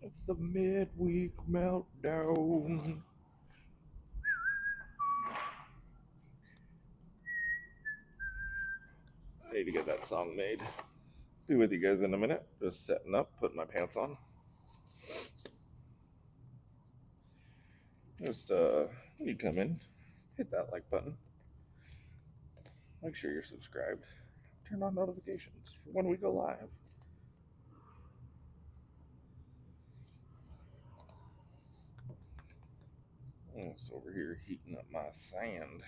It's the Midweek Meltdown. I need to get that song made. Be with you guys in a minute. Just setting up, putting my pants on. Just when you come in, hit that like button. Make sure you're subscribed. Turn on notifications for when we go live. I'm just over here heating up my sand.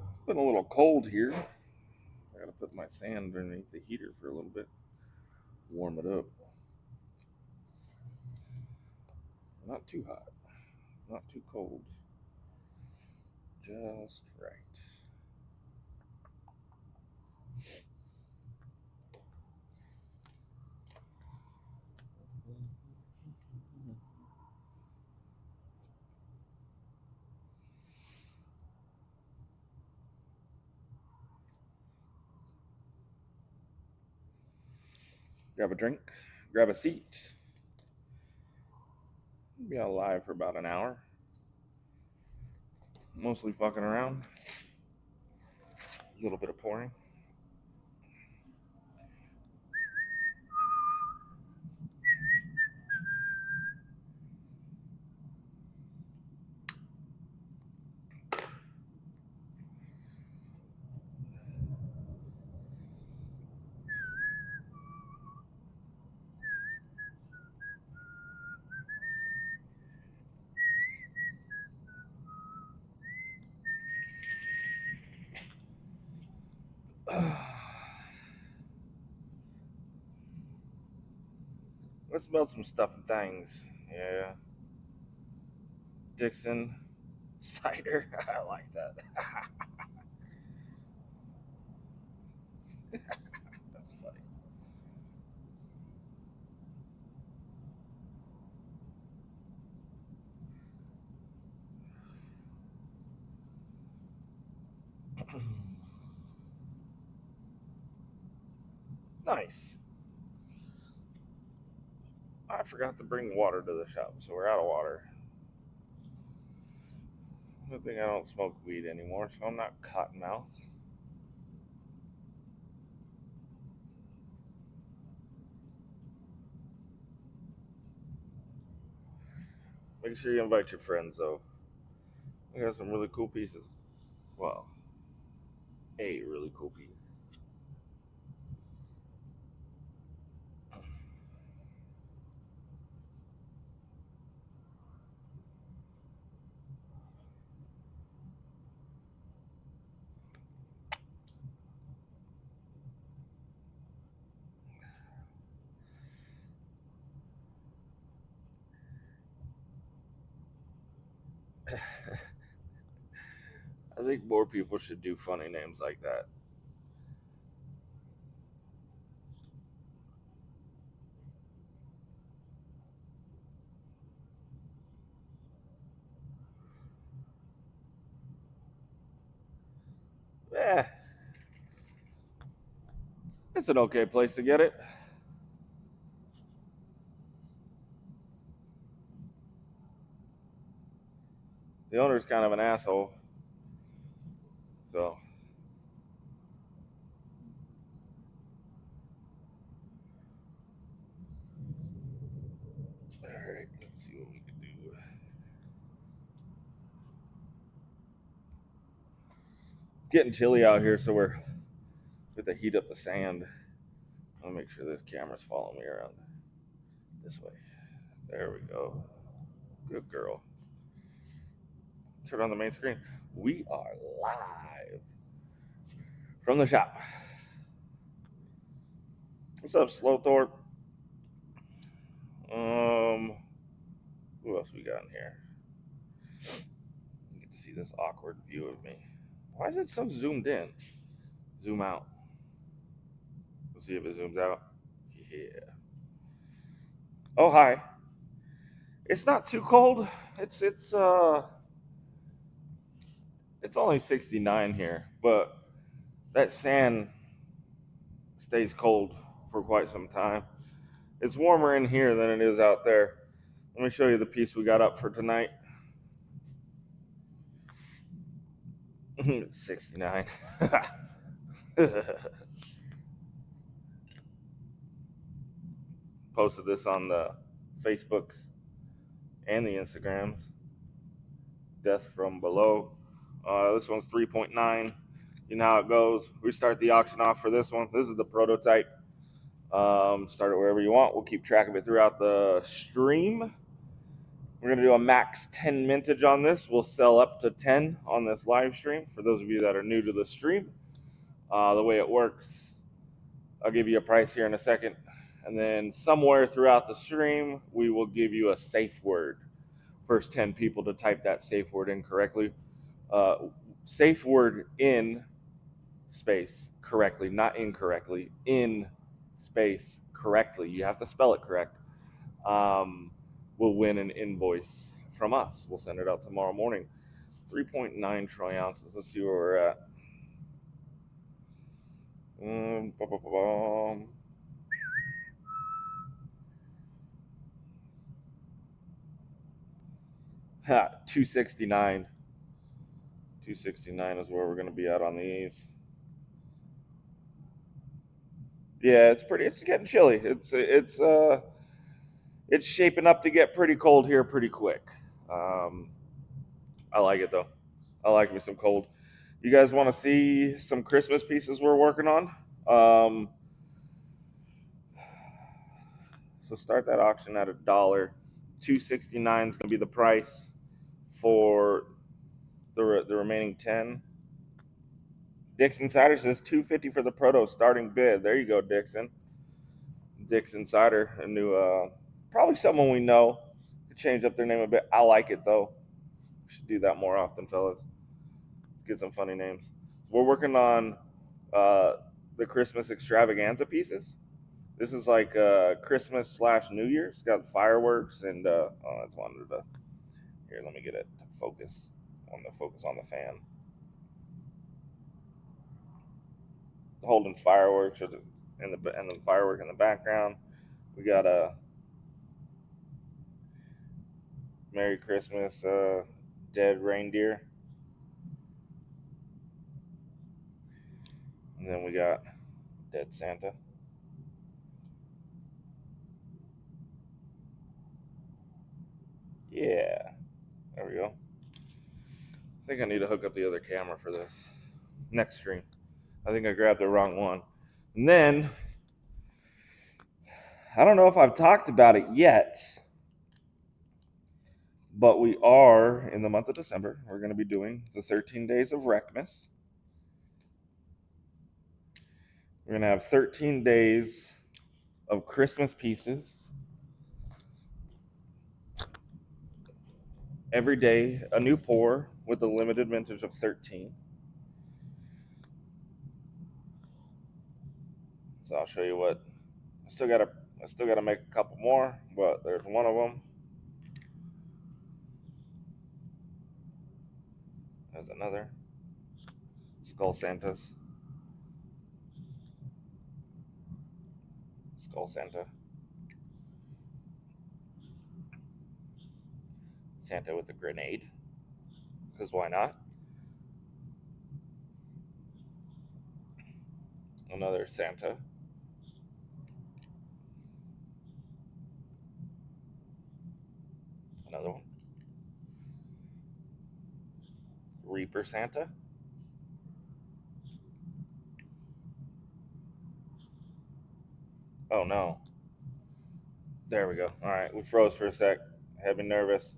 It's been a little cold here. I gotta put my sand underneath the heater for a little bit. Warm it up. Not too hot. Not too cold. Just right. Grab a drink, grab a seat. Be on live for about an hour. Mostly fucking around. A little bit of pouring. Let's melt some stuff and things. Yeah. Dixon cider. I like that. That's funny. Nice. I forgot to bring water to the shop, so we're out of water. Good thing I don't smoke weed anymore, so I'm not cottonmouth. Make sure you invite your friends, though. We got some really cool pieces. Well, a really cool piece. I think more people should do funny names like that. Eh, it's an okay place to get it. The owner's kind of an asshole, so all right. Let's see what we can do. It's getting chilly out here, so we're with the heat up the sand. I'll make sure this camera's following me around this way. There we go. Good girl. Turn on the main screen. We are live from the shop. What's up, Slowthorpe? Who else we got in here? You get to see this awkward view of me. Why is it so zoomed in? Zoom out. Let's see if it zooms out. Yeah. Oh, hi. It's not too cold. It's only 69 here, but that sand stays cold for quite some time. It's warmer in here than it is out there. Let me show you the piece we got up for tonight. 69. Posted this on the Facebooks and the Instagrams. Death from Below. This one's 3.9. You know how it goes. We start the auction off for this one. This is the prototype. Start it wherever you want. We'll keep track of it throughout the stream. We're going to do a max 10 mintage on this. We'll sell up to 10 on this live stream. For those of you that are new to the stream, the way it works, I'll give you a price here in a second. And then somewhere throughout the stream, we will give you a safe word. First 10 people to type that safe word in correctly. Safe word in space correctly, not incorrectly. In space correctly. You have to spell it correct. Will win an invoice from us. We'll send it out tomorrow morning. 3.9 troy ounces. Let's see where we're at. 269. 269 is where we're going to be at on these. Yeah, it's getting chilly. It's shaping up to get pretty cold here pretty quick. I like it though. I like me some cold. You guys want to see some Christmas pieces we're working on? So start that auction at $1. $2.69 is going to be the price for the remaining 10. Dixon Cider says $2.50 for the proto starting bid. There you go, Dixon. Dixon Cider, a new, probably someone we know. Could change up their name a bit. I like it though. We should do that more often, fellas. Let's get some funny names. We're working on the Christmas extravaganza pieces. This is like Christmas / New Year's. It's got fireworks and I just wanted to. Here, let me get it to focus. I want to focus on the fan. Holding fireworks and the firework in the background. We got a Merry Christmas dead reindeer. And then we got dead Santa. Yeah, there we go. I think I need to hook up the other camera for this next stream. I think I grabbed the wrong one. And then, I don't know if I've talked about it yet, but we are, in the month of December, we're going to be doing the 13 days of Wreckmas. We're going to have 13 days of Christmas pieces. Every day, a new pour with a limited vintage of 13. So I'll show you what. I still gotta make a couple more, but there's one of them. There's another. Skull Santas. Skull Santa. Santa with a grenade. Because why not? Another Santa. Another one. Reaper Santa. Oh no. There we go. All right, we froze for a sec. Had me nervous.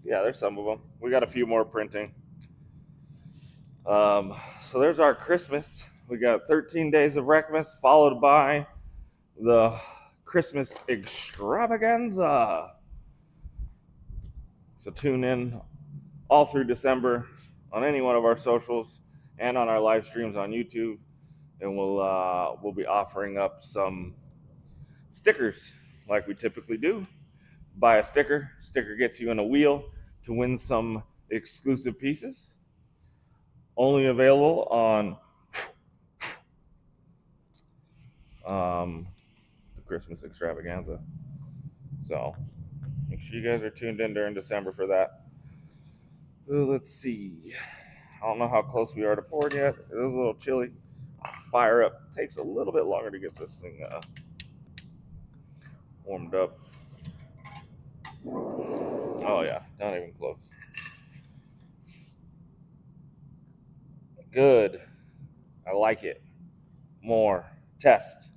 Yeah, there's some of them. We got a few more printing. So there's our Christmas. We got 13 days of Wreckmas, followed by the Christmas extravaganza. So tune in all through December on any one of our socials and on our live streams on YouTube, and we'll be offering up some stickers like we typically do. Buy a sticker. Sticker gets you in a wheel to win some exclusive pieces. Only available on the Christmas extravaganza. So make sure you guys are tuned in during December for that. Let's see. I don't know how close we are to pouring yet. It is a little chilly. Fire up. Takes a little bit longer to get this thing warmed up. Oh yeah, not even close. Good. I like it. More. Test.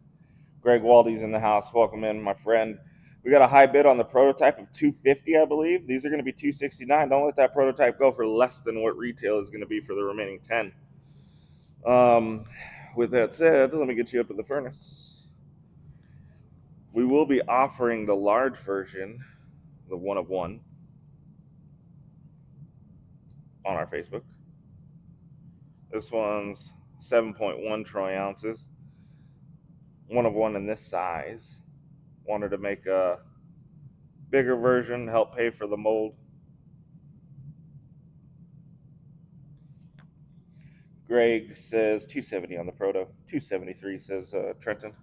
Greg Waldy's in the house. Welcome in, my friend. We got a high bid on the prototype of $250, I believe. These are going to be $269. Don't let that prototype go for less than what retail is going to be for the remaining 10. With that said, let me get you up in the furnace. We will be offering the large version, the 1 of 1, on our Facebook. This one's 7.1 troy ounces. 1 of 1 in this size. Wanted to make a bigger version, help pay for the mold. Greg says 270 on the proto. 273 says Trenton.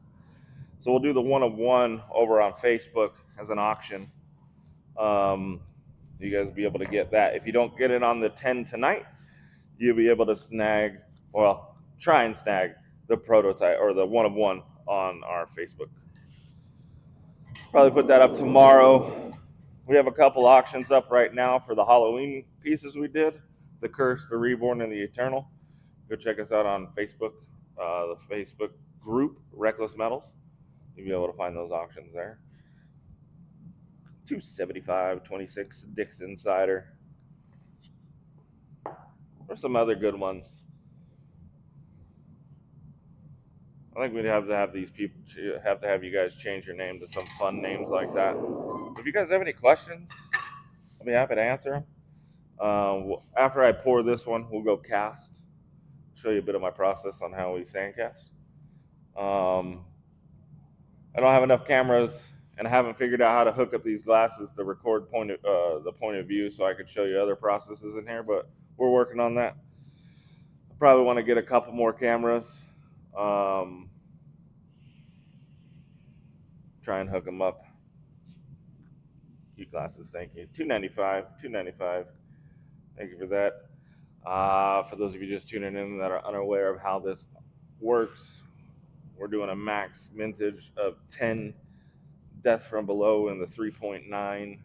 So we'll do the 1 of 1 over on Facebook as an auction. You guys will be able to get that. If you don't get it on the 10 tonight, you'll be able to snag, well, try and snag the prototype or the 1 of 1 on our Facebook. Probably put that up tomorrow. We have a couple auctions up right now for the Halloween pieces we did. The Curse, the Reborn, and the Eternal. Go check us out on Facebook, the Facebook group, Reckless Metals. You'll be able to find those auctions there. 275, 26 Dix Insider. There's some other good ones. I think we'd have to have these people, have to have you guys change your name to some fun names like that. If you guys have any questions, I'll be happy to answer them. After I pour this one, we'll go cast. Show you a bit of my process on how we sandcast. I don't have enough cameras, and I haven't figured out how to hook up these glasses to record the point of view, so I could show you other processes in here. But we're working on that. I probably want to get a couple more cameras. Try and hook them up. Glasses, thank you. $295. Thank you for that. For those of you just tuning in that are unaware of how this works, we're doing a max mintage of 10 Death from Below in the 3.9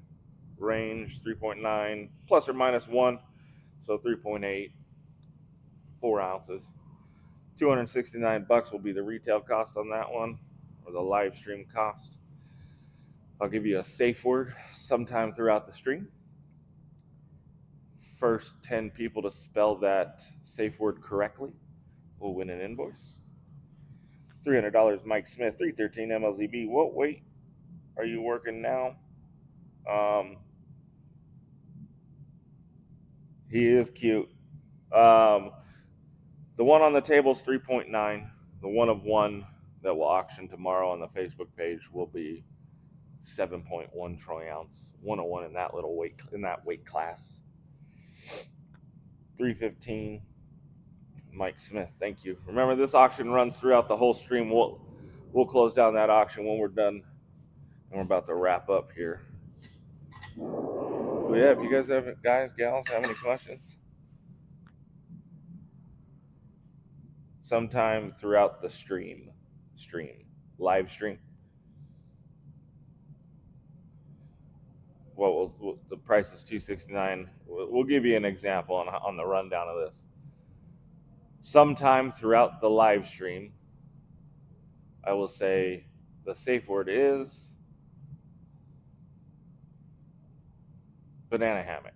range, 3.9 plus or minus 1, so 3.8, 4 ounces. $269 will be the retail cost on that one, or the live stream cost. I'll give you a safe word sometime throughout the stream. First 10 people to spell that safe word correctly will win an invoice. $300 Mike Smith, 313 MLZB. Whoa, wait, are you working now? He is cute. The one on the table is 3.9. The 1 of 1 that will auction tomorrow on the Facebook page will be 7.1 troy ounce, 101 in that little weight class. 315 Mike Smith, thank you. Remember, this auction runs throughout the whole stream. We'll close down that auction when we're done, and we're about to wrap up here. So yeah, if you guys have, gals, have any questions, sometime throughout the live stream. Well, the price is $269. We'll give you an example on the rundown of this. Sometime throughout the live stream, I will say the safe word is banana hammock.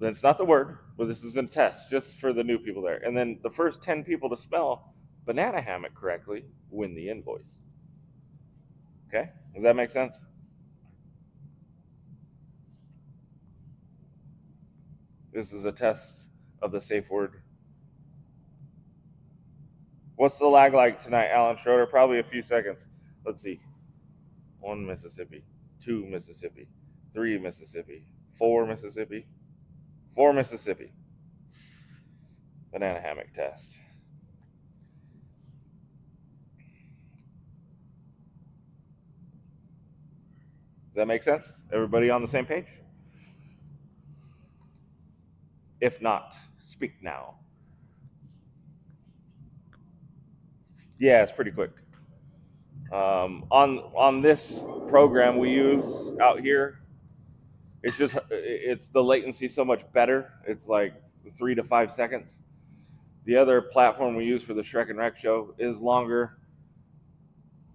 That's not the word, but this is a test just for the new people there. And then the first 10 people to spell banana hammock correctly win the invoice. Okay? Does that make sense? This is a test of the safe word. What's the lag like tonight, Alan Schroeder? Probably a few seconds. Let's see. 1 Mississippi, 2 Mississippi, 3 Mississippi, 4 Mississippi, 4 Mississippi. Banana hammock test. Does that make sense? Everybody on the same page? If not, speak now. Yeah, it's pretty quick. On this program we use out here, it's the latency so much better. It's like 3 to 5 seconds. The other platform we use for the Shrek and Wreck show is longer,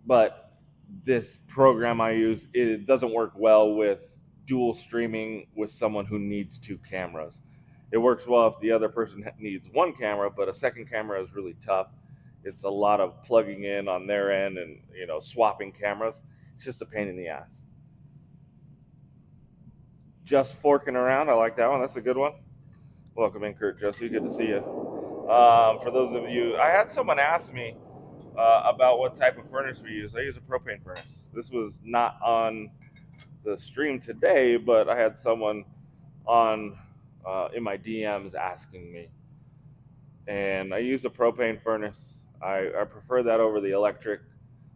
but this program I use, it doesn't work well with dual streaming with someone who needs 2 cameras. It works well if the other person needs 1 camera, but a second camera is really tough. It's a lot of plugging in on their end and swapping cameras. It's just a pain in the ass. Just forking around, I like that one. That's a good one. Welcome in, Kurt Josie. Good to see you. For those of you, I had someone ask me about what type of furnace we use. I use a propane furnace. This was not on the stream today, but I had someone on in my DMs asking me, and I use a propane furnace. I prefer that over the electric.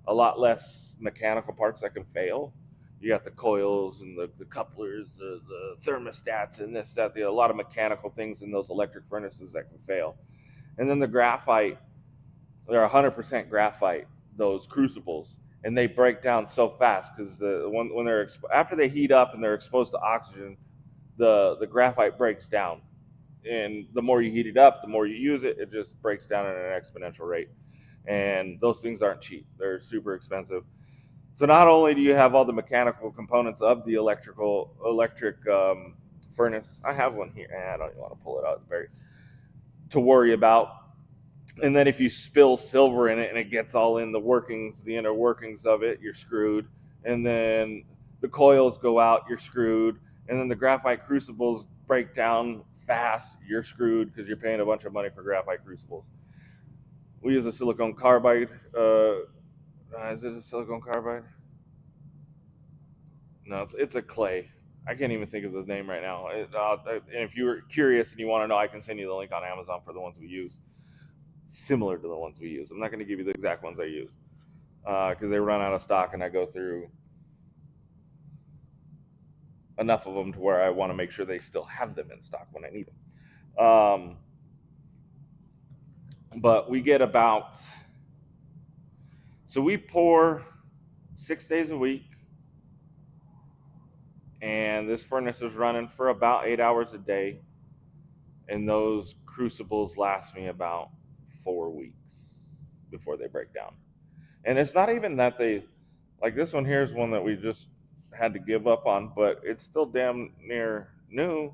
A lot less mechanical parts that can fail. You got the coils and the couplers, the thermostats, and this, that, a lot of mechanical things in those electric furnaces that can fail. And then the graphite, they're 100% graphite, those crucibles, and they break down so fast because when they're after they heat up and they're exposed to oxygen, the graphite breaks down. And the more you heat it up, the more you use it, it just breaks down at an exponential rate. And those things aren't cheap. They're super expensive. So not only do you have all the mechanical components of the electric furnace, I have one here. I don't even want to pull it out. It's very to worry about. And then if you spill silver in it and it gets all in the inner workings of it, you're screwed. And then the coils go out, you're screwed. And then the graphite crucibles break down fast, you're screwed because you're paying a bunch of money for graphite crucibles. We use a silicon carbide. Is it a silicon carbide? No, it's a clay. I can't even think of the name right now. And if you were curious and you want to know, I can send you the link on Amazon for the ones we use. Similar to the ones we use. I'm not going to give you the exact ones I use because they run out of stock, and I go through enough of them to where I want to make sure they still have them in stock when I need them. But we get so we pour 6 days a week, and this furnace is running for about 8 hours a day, and those crucibles last me about 4 weeks before they break down. And it's not even that like this one here is one that we just had to give up on, but it's still damn near new,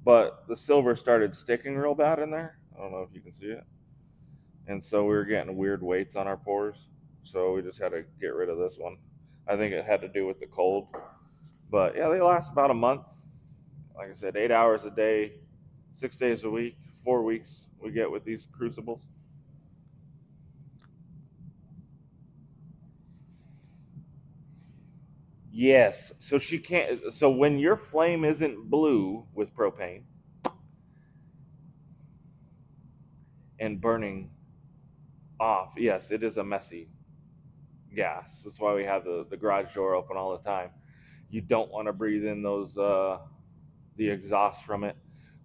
but the silver started sticking real bad in there. I don't know if you can see it. And so we were getting weird weights on our pours, so we just had to get rid of this one. I think it had to do with the cold. But yeah, they last about a month. Like I said, 8 hours a day, 6 days a week, 4 weeks we get with these crucibles. Yes. So she can't. So when your flame isn't blue with propane and burning off, yes, it is a messy gas. That's why we have the garage door open all the time. You don't want to breathe in those the exhaust from it.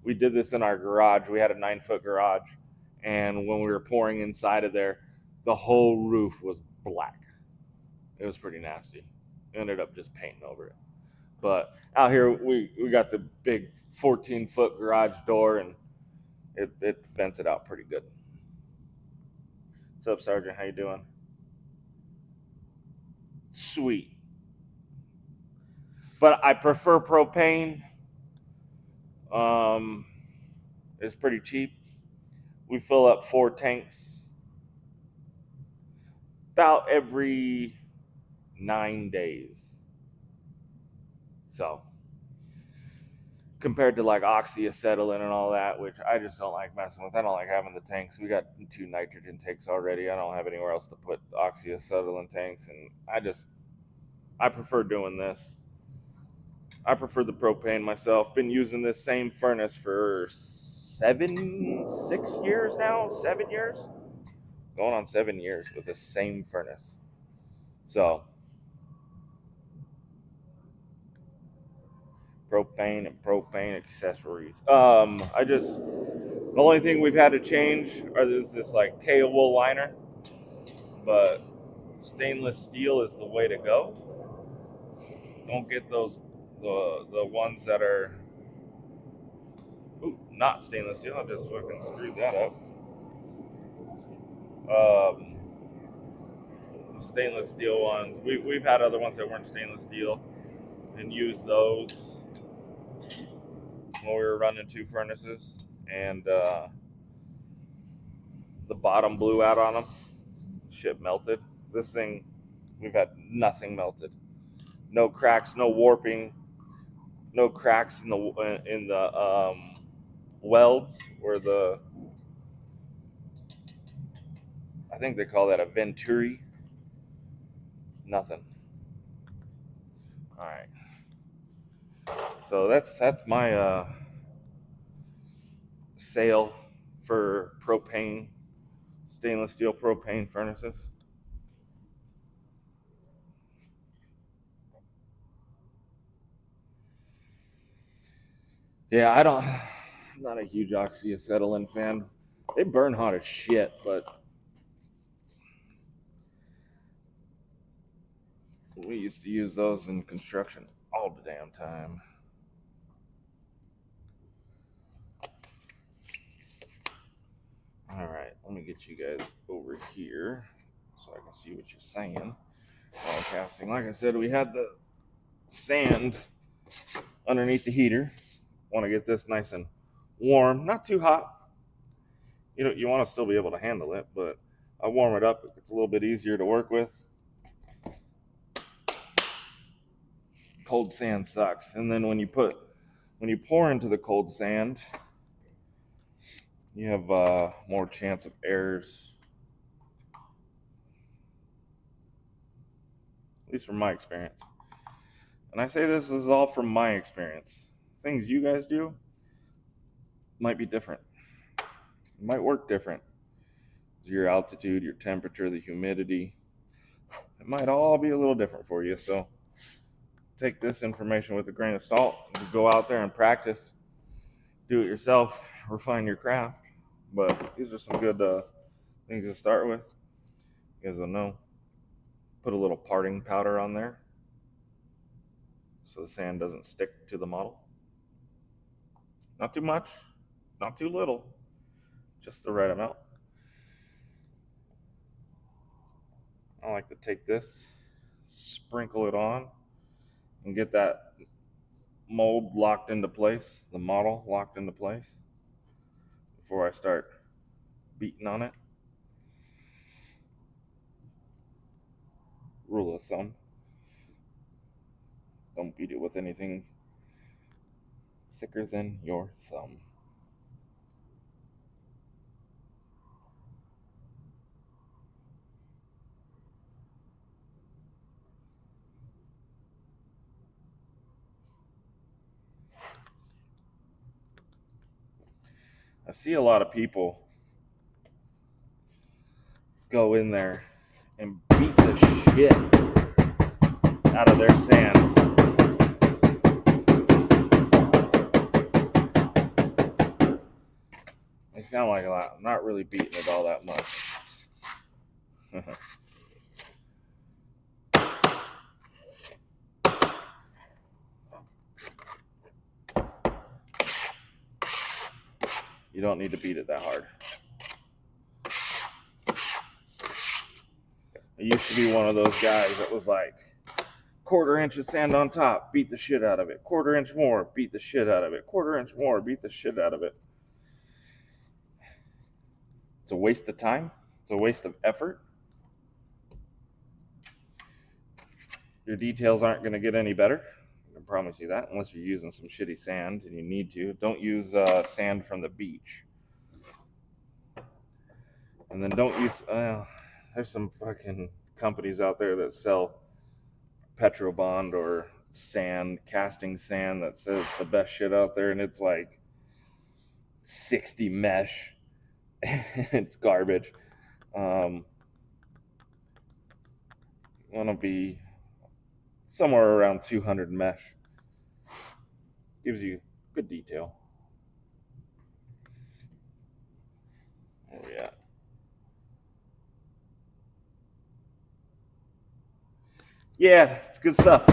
We did this in our garage. We had a 9-foot garage, and when we were pouring inside of there, the whole roof was black. It was pretty nasty. Ended up just painting over it. But out here we got the big 14-foot garage door, and it vents it out pretty good. What's up, Sergeant? How you doing? Sweet. But I prefer propane. It's pretty cheap. We fill up 4 tanks about every 9 days. So compared to like oxyacetylene and all that, which I just don't like messing with. I don't like having the tanks. We got 2 nitrogen tanks already. I don't have anywhere else to put oxyacetylene tanks, and I prefer doing this. I prefer the propane myself. Been using this same furnace for 6 years now. 7 years, going on 7 years with the same furnace. So propane and propane accessories. The only thing we've had to change is this like K-wool liner, but stainless steel is the way to go. Don't get those the ones that are not stainless steel. I just fucking screwed that up. Stainless steel ones. We've had other ones that weren't stainless steel and used those when we were running 2 furnaces, and the bottom blew out on them. Shit melted. This thing, we've had nothing melted. No cracks, no warping, no cracks in the welds or the, I think they call that a venturi. Nothing. All right. So that's my sale for propane, stainless steel propane furnaces. Yeah, I'm not a huge oxyacetylene fan. They burn hot as shit, but we used to use those in construction all the damn time. All right, let me get you guys over here so I can see what you're saying while casting. Like I said, we had the sand underneath the heater. Want to get this nice and warm, not too hot. You want to still be able to handle it, but I warm it up. It's a little bit easier to work with. Cold sand sucks. And then when you pour into the cold sand, you have more chance of errors. At least from my experience. And I say this is all from my experience. Things you guys do might be different. It might work different. Your altitude, your temperature, the humidity. It might all be a little different for you. So take this information with a grain of salt. Go out there and practice. Do it yourself. Refine your craft. But these are some good things to start with. You guys will know. Put a little parting powder on there so the sand doesn't stick to the model. Not too much, not too little, just the right amount. I like to take this, sprinkle it on, and get that mold locked into place, the model locked into place before I start beating on it. Rule of thumb. Don't beat it with anything thicker than your thumb. I see a lot of people go in there and beat the shit out of their sand. They sound like a lot. I'm not really beating it all that much. You don't need to beat it that hard. I used to be one of those guys that was like, 1/4 inch of sand on top, beat the shit out of it. 1/4 inch more, beat the shit out of it. 1/4 inch more, beat the shit out of it. It's a waste of time. It's a waste of effort. Your details aren't going to get any better. You're promise you that, unless you're using some shitty sand and you need to. Don't use sand from the beach. And then don't use, there's some fucking companies out there that sell Petrobond or sand, casting sand, that says the best shit out there, and it's like 60 mesh. It's garbage. Want to be somewhere around 200 mesh. Gives you good detail. Oh yeah. Yeah, it's good stuff.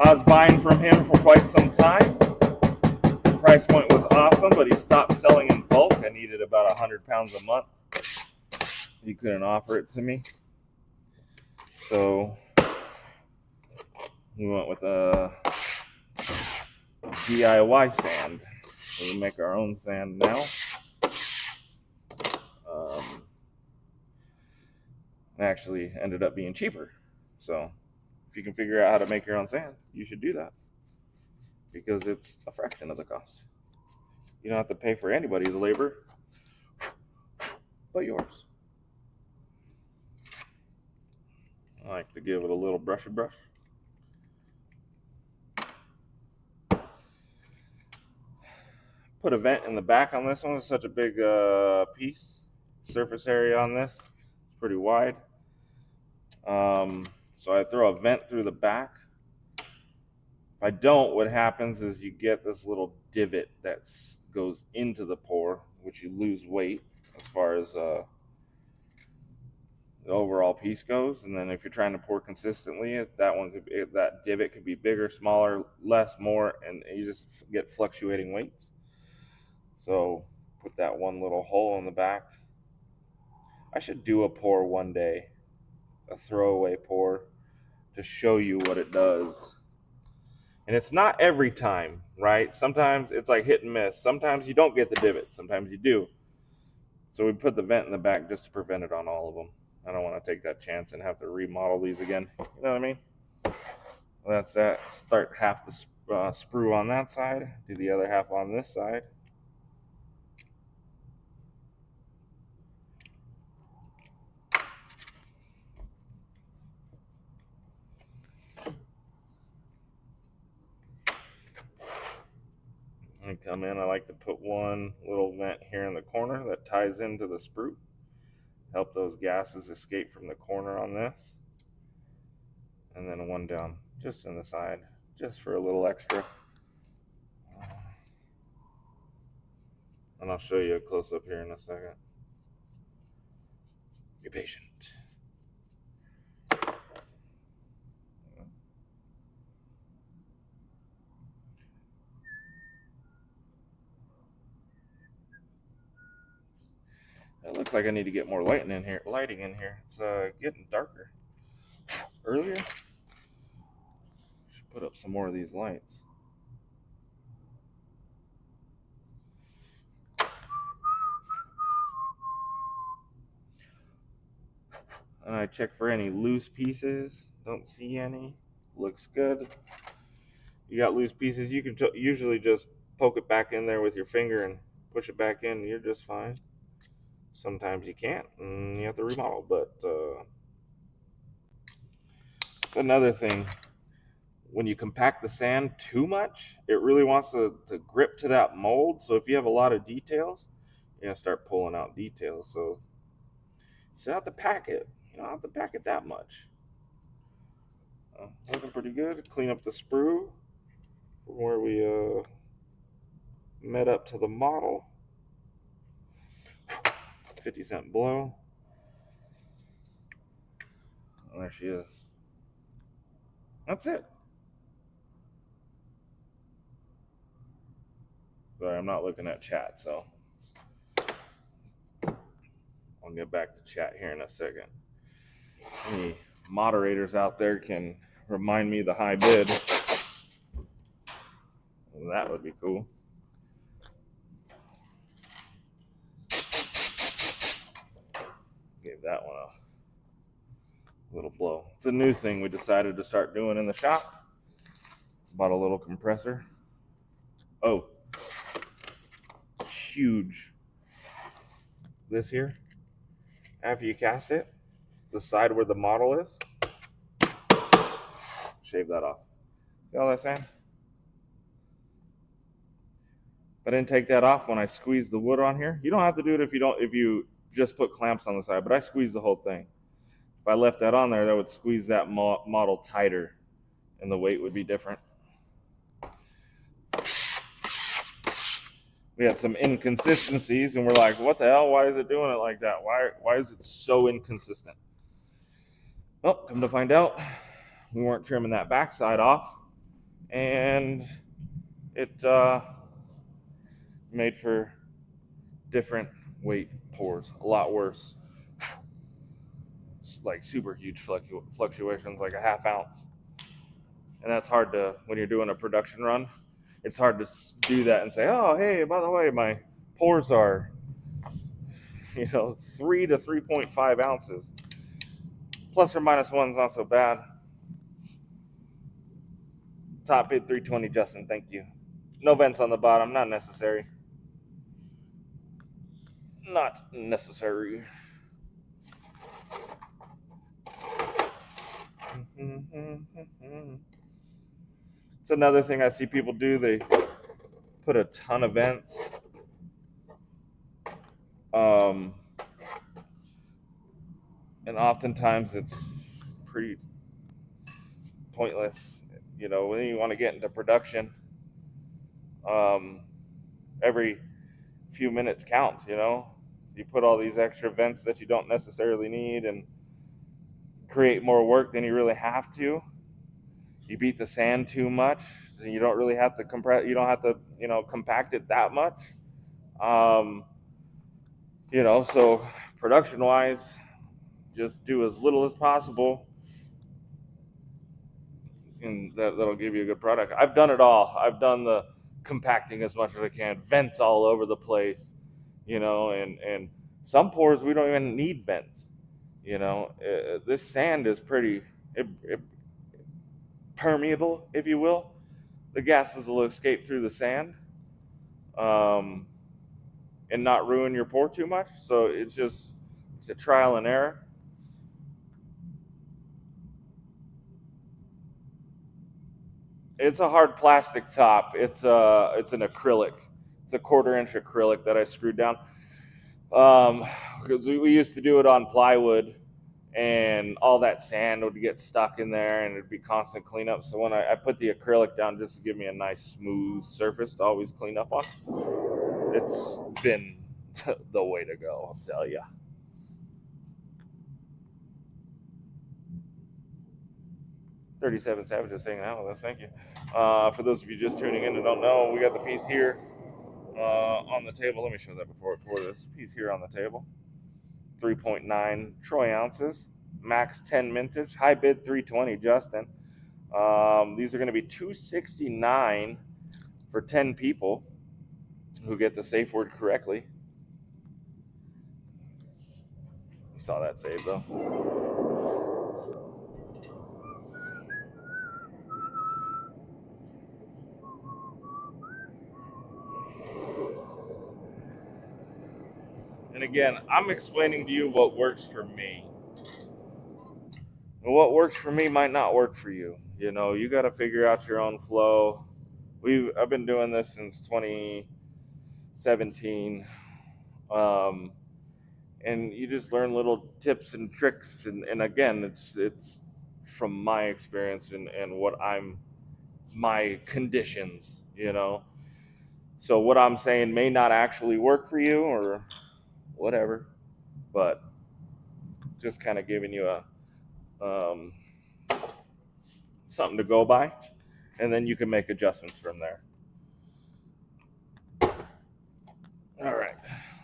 I was buying from him for quite some time. The price point was awesome, but he stopped selling in bulk. I needed about 100 pounds a month. He couldn't offer it to me. So we went with a DIY sand. So we make our own sand now. It actually ended up being cheaper. So if you can figure out how to make your own sand, you should do that, because it's a fraction of the cost. You don't have to pay for anybody's labor but yours. I like to give it a little brushy brush. Put a vent in the back on this one. It's such a big piece. Surface area on this is pretty wide. So I throw a vent through the back. If I don't, what happens is you get this little divot that goes into the pour, which you lose weight as far as the overall piece goes. And then if you're trying to pour consistently, that divot could be bigger, smaller, less, more, and you just get fluctuating weights. So put that one little hole in the back. I should do a pour one day, a throwaway pour, to show you what it does. And it's not every time, right? Sometimes it's like hit and miss. Sometimes you don't get the divot. Sometimes you do. So we put the vent in the back just to prevent it on all of them. I don't want to take that chance and have to remodel these again. You know what I mean? Well, that's that. Start half the sprue on that side. Do the other half on this side. I come in, I like to put one little vent here in the corner that ties into the sprue. Help those gases escape from the corner on this. And then one down just in the side, just for a little extra. And I'll show you a close-up here in a second. Be patient. It looks like I need to get more lighting in here. It's getting darker. Earlier, should put up some more of these lights. And I check for any loose pieces. Don't see any. Looks good. You got loose pieces, you can usually just poke it back in there with your finger and push it back in, and you're just fine. Sometimes you can't, and you have to remodel. But another thing, when you compact the sand too much, it really wants to grip to that mold. So if you have a lot of details, you're going to start pulling out details. So you don't have to pack it. You don't have to pack it that much. Looking pretty good. Clean up the sprue from where we met up to the model. 50-cent blow. Oh, there she is. That's it. Sorry, I'm not looking at chat, so I'll get back to chat here in a second. Any moderators out there can remind me the high bid. Well, that would be cool. Gave that one a little blow. It's a new thing we decided to start doing in the shop. Bought a little compressor. Oh, huge. This here, after you cast it, the side where the model is, shave that off. See all that sand? I didn't take that off when I squeezed the wood on here. You don't have to do it if you just put clamps on the side, but I squeezed the whole thing. If I left that on there, that would squeeze that model tighter and the weight would be different. We had some inconsistencies and we're like, what the hell? Why is it doing it like that? Why is it so inconsistent? Well, come to find out, we weren't trimming that backside off and it made for different weight pours, a lot worse. Like super huge fluctuations, like a half ounce. And that's hard to, when you're doing a production run, it's hard to do that and say, oh, hey, by the way, my pours are, 3 to 3.5 ounces. Plus or minus one's not so bad. Top bid 320, Justin, thank you. No vents on the bottom, not necessary. Not necessary. It's another thing I see people do. They put a ton of vents. And oftentimes it's pretty pointless. When you want to get into production, every few minutes counts, You put all these extra vents that you don't necessarily need and create more work than you really have to. You beat the sand too much, and you don't really have to compress. You don't have to, compact it that much. So production-wise, just do as little as possible, and that'll give you a good product. I've done it all. I've done the compacting as much as I can, vents all over the place, and some pours we don't even need vents. This sand is pretty permeable, if you will. The gases will escape through the sand and not ruin your pour too much. So it's a trial and error. It's a hard plastic top. It's an acrylic. It's a 1/4 inch acrylic that I screwed down. Because we used to do it on plywood, and all that sand would get stuck in there, and it'd be constant cleanup. So when I put the acrylic down just to give me a nice smooth surface to always clean up on, it's been the way to go, I'll tell you. $37 Savages hanging out with us. Thank you. For those of you just tuning in and don't know, we got the piece here on the table. Let me show that before this piece here on the table. 3.9 troy ounces, max 10 mintage, high bid 320, Justin. These are going to be $269 for 10 people who get the safe word correctly. You saw that save though. And again, I'm explaining to you what works for me. And what works for me might not work for you. You got to figure out your own flow. I've been doing this since 2017. And you just learn little tips and tricks. And again, it's from my experience and my conditions, So what I'm saying may not actually work for you or whatever, but just kind of giving you something to go by, and then you can make adjustments from there. All right,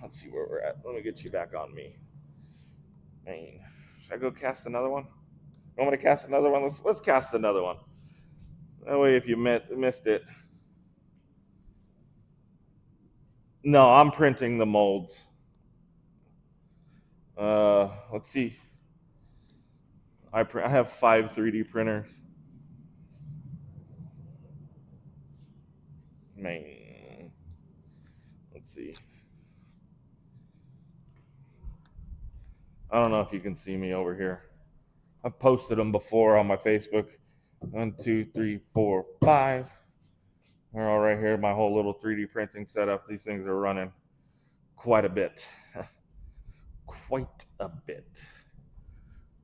let's see where we're at. Let me get you back on me. Main. Should I go cast another one? You want me to cast another one? Let's cast another one. That way, if you missed it. No, I'm printing the molds. Let's see. I have 5 3D printers. Maine. Let's see. I don't know if you can see me over here. I've posted them before on my Facebook. 1, 2, 3, 4, 5. They're all right here. My whole little 3D printing setup. These things are running quite a bit. Quite a bit.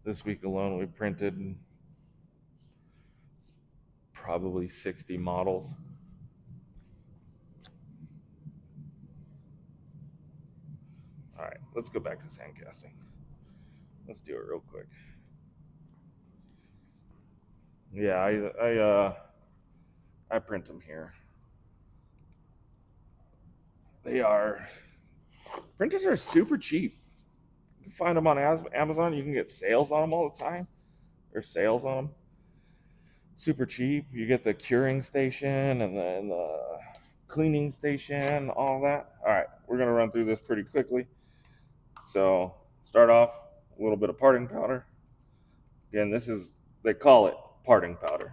This week alone, we printed probably 60 models. All right, let's go back to sand casting. Let's do it real quick. Yeah, I print them here. Printers are super cheap. You can find them on Amazon. You can get sales on them all the time. There's sales on them. Super cheap. You get the curing station and the cleaning station, all that. All right, we're gonna run through this pretty quickly. So start off a little bit of parting powder. Again, they call it parting powder.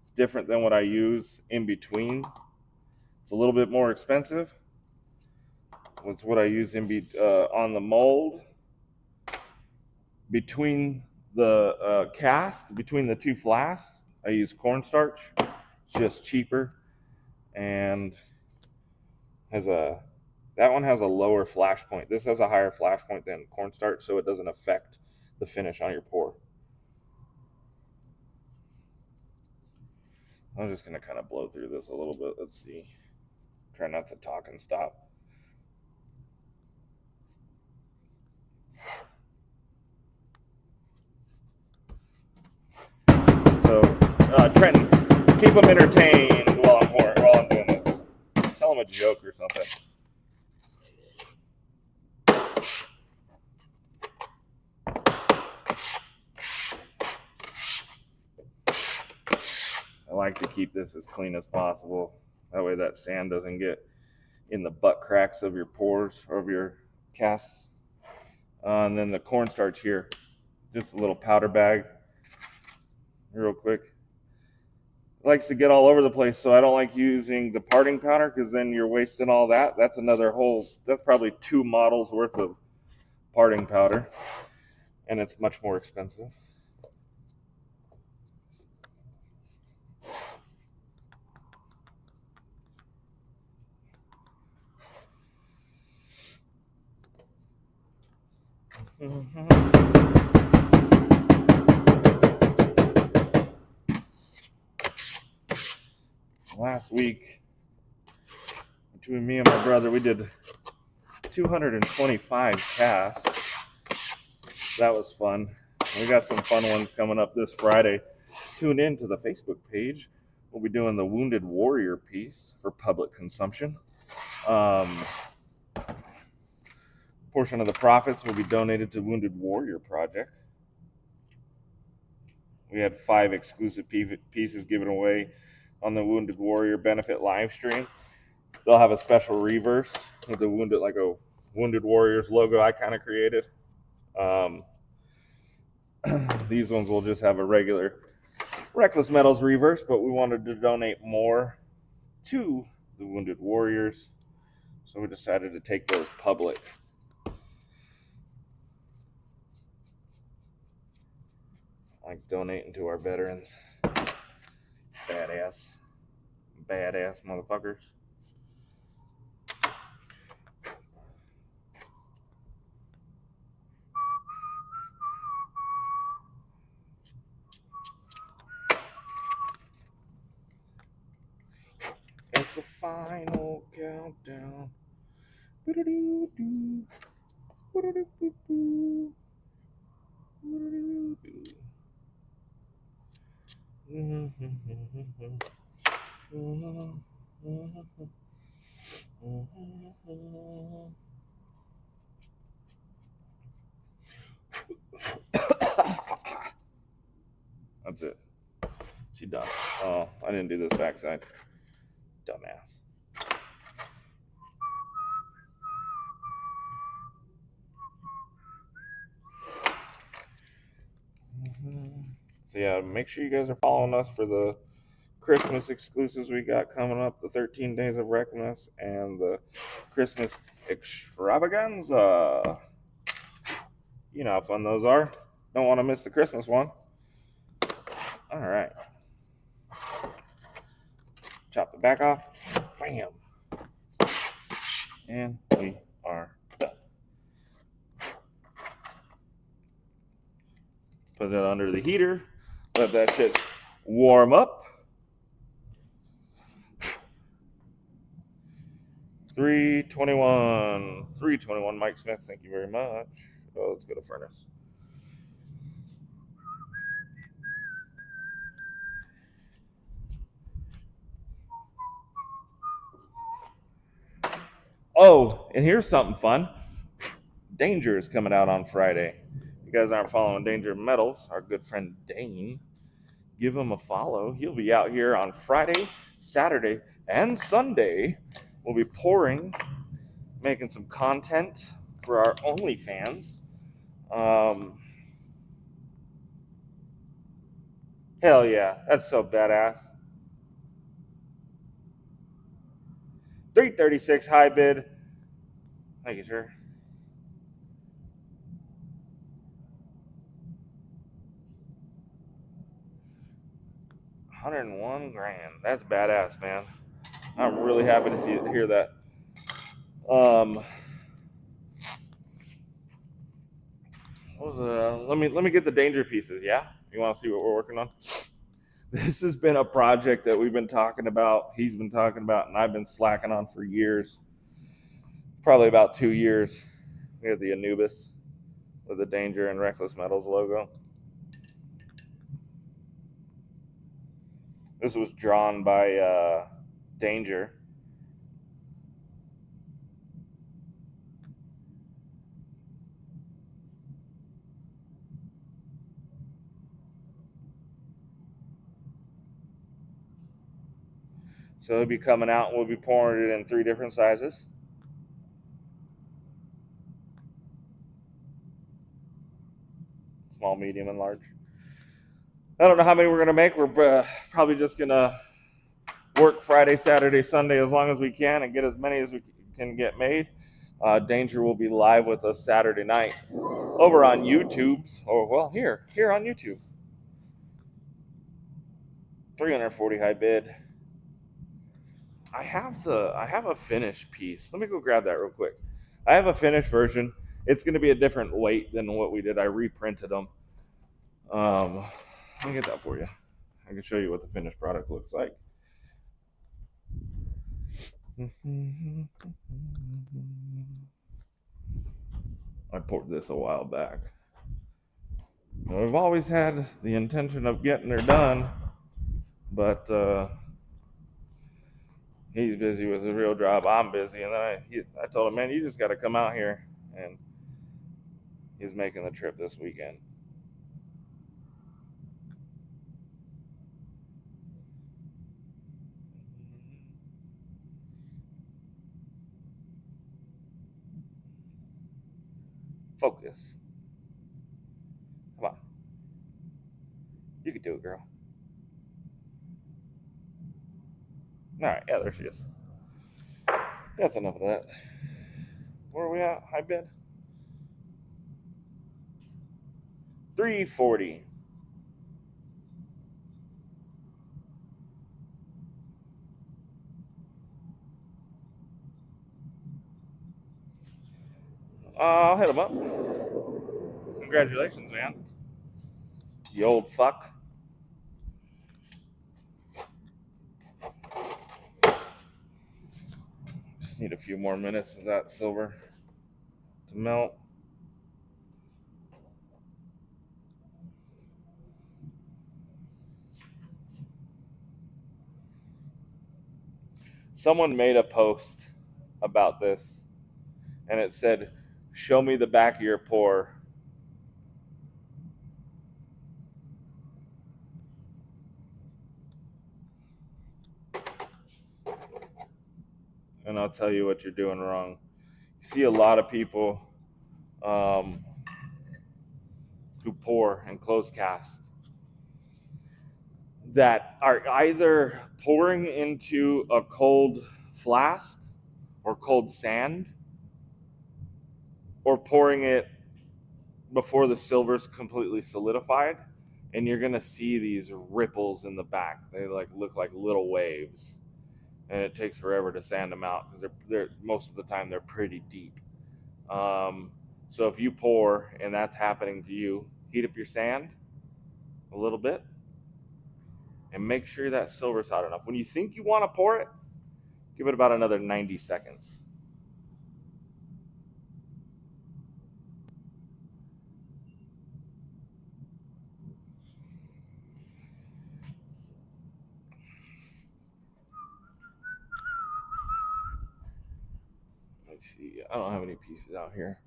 It's different than what I use in between. It's a little bit more expensive. It's what I use on the mold between the cast, between the two flasks. I use cornstarch. It's just cheaper and that one has a lower flash point. This has a higher flash point than cornstarch, so it doesn't affect the finish on your pour. I'm just going to kind of blow through this a little bit. Let's see. Try not to talk and stop. So, Trenton, keep them entertained while I'm doing this. Tell them a joke or something. I like to keep this as clean as possible. That way that sand doesn't get in the butt cracks of your pours or of your casts. And then the cornstarch here, just a little powder bag, real quick. It likes to get all over the place, so I don't like using the parting powder because then you're wasting all that. That's probably 2 models worth of parting powder, and it's much more expensive. Last week, between me and my brother, we did 225 casts. That was fun. We got some fun ones coming up this Friday. Tune in to the Facebook page. We'll be doing the Wounded Warrior piece for public consumption. Portion of the profits will be donated to Wounded Warrior Project. We had 5 exclusive pieces given away on the Wounded Warrior benefit live stream. They'll have a special reverse with the Wounded Warriors logo I kind of created. These ones will just have a regular Reckless Metals reverse, but we wanted to donate more to the Wounded Warriors, so we decided to take those public. Like donating to our veterans. Badass motherfuckers. It's the final countdown. That's it. She done. Oh, I didn't do this backside. Dumbass. So yeah, make sure you guys are following us for the Christmas exclusives we got coming up, the 13 Days of Reckless and the Christmas Extravaganza. You know how fun those are. Don't want to miss the Christmas one. All right. Chop the back off. Bam. And we are done. Put it under the heater. Let that shit warm up. 321 Mike Smith, thank you very much. Oh, let's go to furnace. Oh, and here's something fun. Danger is coming out on Friday. If you guys aren't following Danger Metals, our good friend Dane, give him a follow. He'll be out here on Friday, Saturday, and Sunday. We'll be pouring, making some content for our OnlyFans. Hell yeah, that's so badass. 336 high bid. Thank you, sir. $101,000. That's badass, man. I'm really happy to hear that. Let me get the danger pieces. Yeah, you want to see what we're working on? This has been a project that we've been talking about. He's been talking about, and I've been slacking on for years. Probably about 2 years. We have the Anubis with the Danger and Reckless Metals logo. This was drawn by Danger. So it'll be coming out. We'll be pouring it in 3 different sizes. Small, medium, and large. I don't know how many we're going to make. We're probably just going to work Friday, Saturday, Sunday as long as we can and get as many as we can get made. Danger will be live with us Saturday night over on YouTube's, or well, here on YouTube. 340 high bid. I have a finished piece. Let me go grab that real quick. I have a finished version. It's going to be a different weight than what we did. I reprinted them. Let me get that for you. I can show you what the finished product looks like. I poured this a while back. Now, we've always had the intention of getting her done, but he's busy with his real job. I'm busy, and then I told him, man, you just got to come out here, and he's making the trip this weekend. Focus. Come on. You can do it, girl. All right, yeah, there she is. That's enough of that. Where are we at? High bid? 340. I'll hit him up. Congratulations, man. You old fuck. Just need a few more minutes of that silver to melt. Someone made a post about this, and it said, show me the back of your pour. And I'll tell you what you're doing wrong. You see a lot of people who pour and close cast. that are either pouring into a cold flask or cold sand, or pouring it before the silver's completely solidified, and you're gonna see these ripples in the back. They like look like little waves, and it takes forever to sand them out because they're most of the time they're pretty deep. So if you pour and that's happening to you, heat up your sand a little bit and make sure that silver's hot enough. When you think you want to pour it, give it about another 90 seconds. Let's see. I don't have any pieces out here.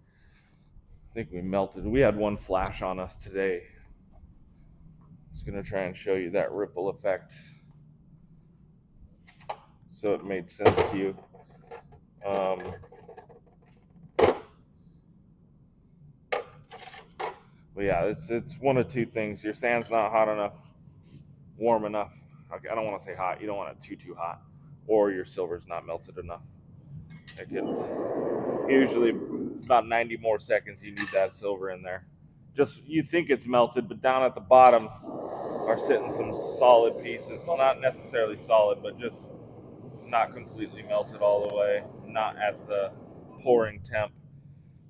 I think we melted. We had one flash on us today. I'm just going to try and show you that ripple effect so it made sense to you. But yeah, it's one of two things. Your sand's not hot enough, warm enough. I don't want to say hot. You don't want it too hot. Or your silver's not melted enough. Usually it's about 90 more seconds you need that silver in there. Just you think it's melted, but down at the bottom are sitting some solid pieces. Well, not necessarily solid, but just not completely melted all the way, not at the pouring temp.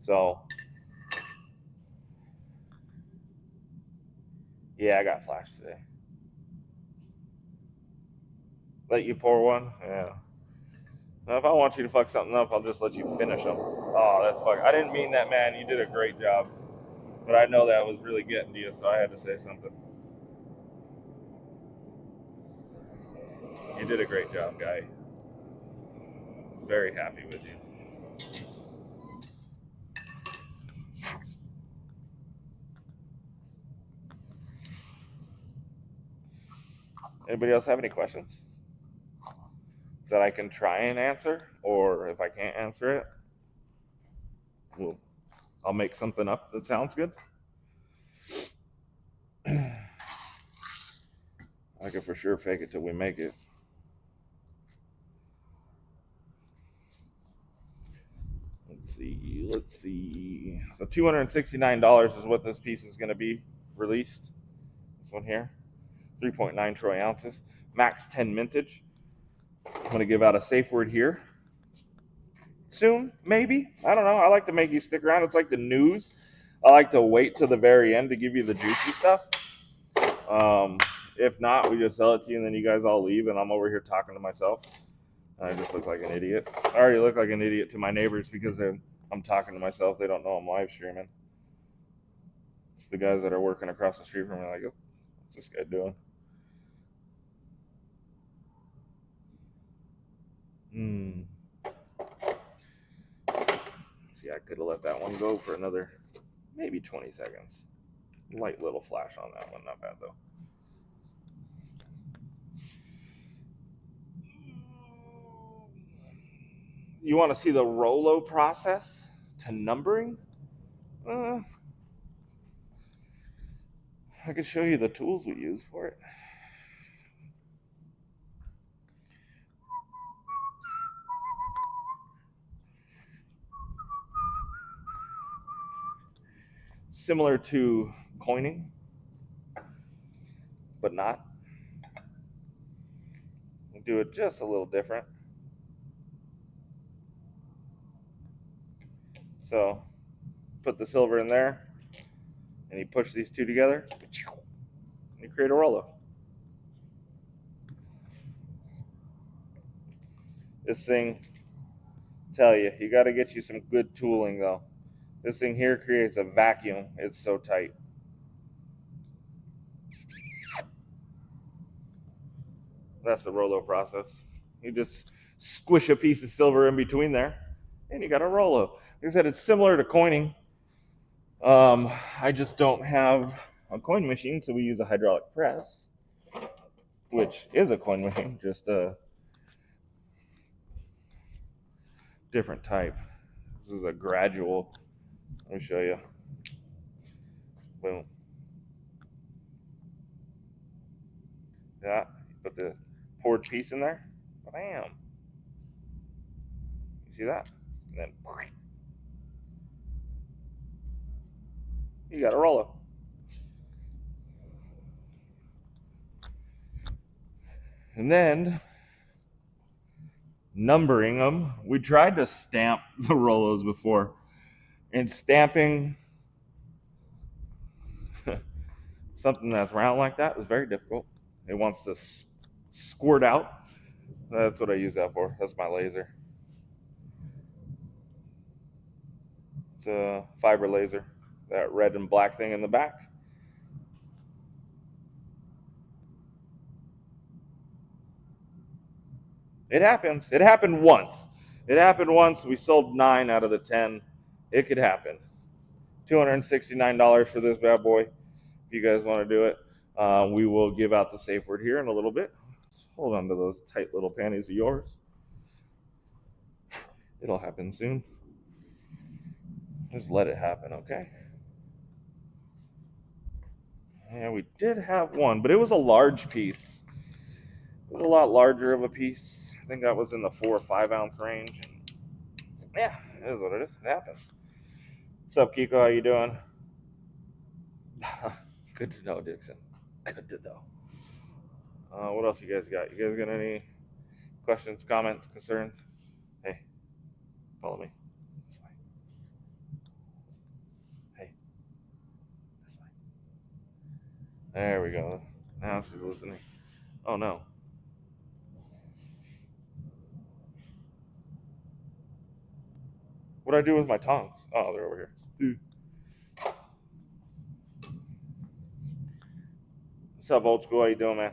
So yeah, I got flash today. Let you pour one? Yeah. Now, if I want you to fuck something up, I'll just let you finish them. Oh, that's fuck. I didn't mean that, man. You did a great job. But I know that was really getting to you, so I had to say something. You did a great job, guy. Very happy with you. Anybody else have any questions that I can try and answer? Or if I can't answer it, I'll make something up that sounds good. I can for sure fake it till we make it. Let's see. So $269 is what this piece is going to be released. This one here, 3.9 troy ounces, max 10 mintage. I'm going to give out a safe word here. Soon, maybe. I don't know. I like to make you stick around. It's like the news. I like to wait till the very end to give you the juicy stuff. If not, we just sell it to you and then you guys all leave and I'm over here talking to myself. I just look like an idiot. I already look like an idiot to my neighbors because I'm talking to myself. They don't know I'm live streaming. It's the guys that are working across the street from me like, oh, what's this guy doing? See, I could have let that one go for another maybe 20 seconds. Light little flash on that one. Not bad, though. You want to see the Rolo process to numbering? I could show you the tools we use for it. Similar to coining, but not. We do it just a little different. So put the silver in there and you push these two together and you create a Rolo. This thing, tell you got to get you some good tooling though. This thing here creates a vacuum. It's so tight. That's the Rolo process. You just squish a piece of silver in between there and you got a Rolo. Like I said, it's similar to coining. I just don't have a coin machine, so we use a hydraulic press, which is a coin machine, just a different type. This is a gradual. Let me show you. Boom. Yeah, put the poured piece in there. Bam. You see that? And then you got a Rolo. And then numbering them. We tried to stamp the Rolos before, and stamping something that's round like that is very difficult. It wants to squirt out. That's what I use that for. That's my laser. It's a fiber laser. That red and black thing in the back. It happens. It happened once. It happened once. We sold 9 out of the 10. It could happen. $269 for this bad boy. If you guys want to do it, we will give out the safe word here in a little bit. Hold on to those tight little panties of yours. It'll happen soon. Just let it happen, okay? Yeah, we did have one, but it was a large piece. It was a lot larger of a piece. I think that was in the 4 or 5 ounce range. And yeah, it is what it is. It happens. What's up, Kiko? How you doing? Good to know, Dixon. Good to know. What else you guys got? You guys got any questions, comments, concerns? Hey, follow me. This way. Hey, this way. There we go. Now she's listening. Oh no. What do I do with my tongs? Oh, they're over here. Dude. What's up, old school? How you doing, man?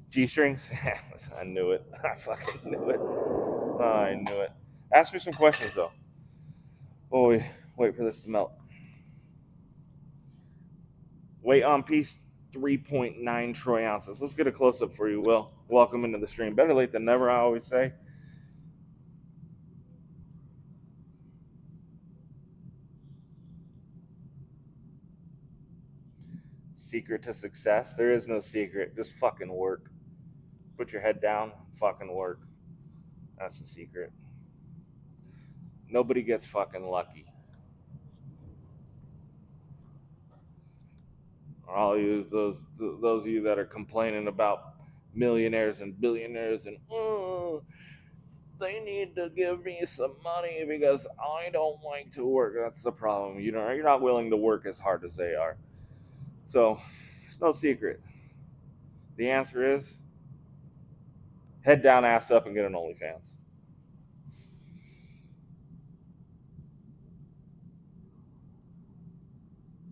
G-strings? I knew it. I fucking knew it. I knew it. Ask me some questions, though. Oh, wait for this to melt. Weight on piece, 3.9 troy ounces. Let's get a close-up for you, Will. Welcome into the stream. Better late than never, I always say. Secret to success? There is no secret. Just fucking work. Put your head down, fucking work. That's the secret. Nobody gets fucking lucky. I'll use those of you that are complaining about millionaires and billionaires and they need to give me some money because I don't like to work. That's the problem. You're not willing to work as hard as they are. So it's no secret. The answer is head down, ass up, and get an OnlyFans.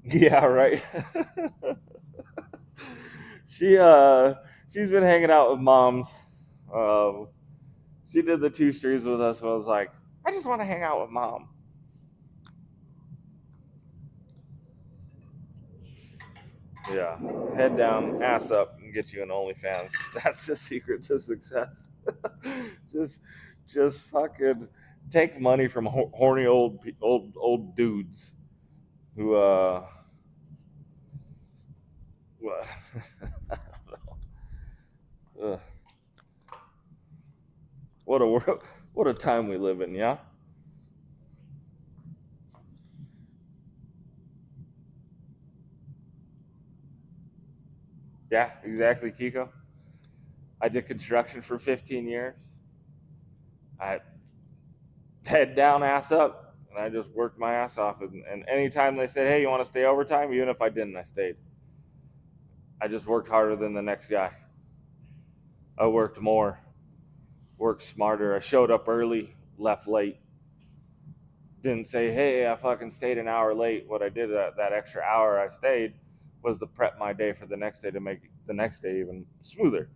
Yeah, right. She's been hanging out with moms. She did the 2 streams with us, and I was like, I just want to hang out with mom. Yeah, head down, ass up, and get you an OnlyFans. That's the secret to success. just, just fucking take money from horny old dudes who well, I don't know. What a world, what a time we live in, yeah. Yeah, exactly, Kiko. I did construction for 15 years. I head down, ass up, and I just worked my ass off. And anytime they said, "Hey, you want to stay overtime?" Even if I didn't, I stayed. I just worked harder than the next guy. I worked more, worked smarter. I showed up early, left late. Didn't say, "Hey, I fucking stayed an hour late." What I did that extra hour I stayed was to prep my day for the next day to make the next day even smoother.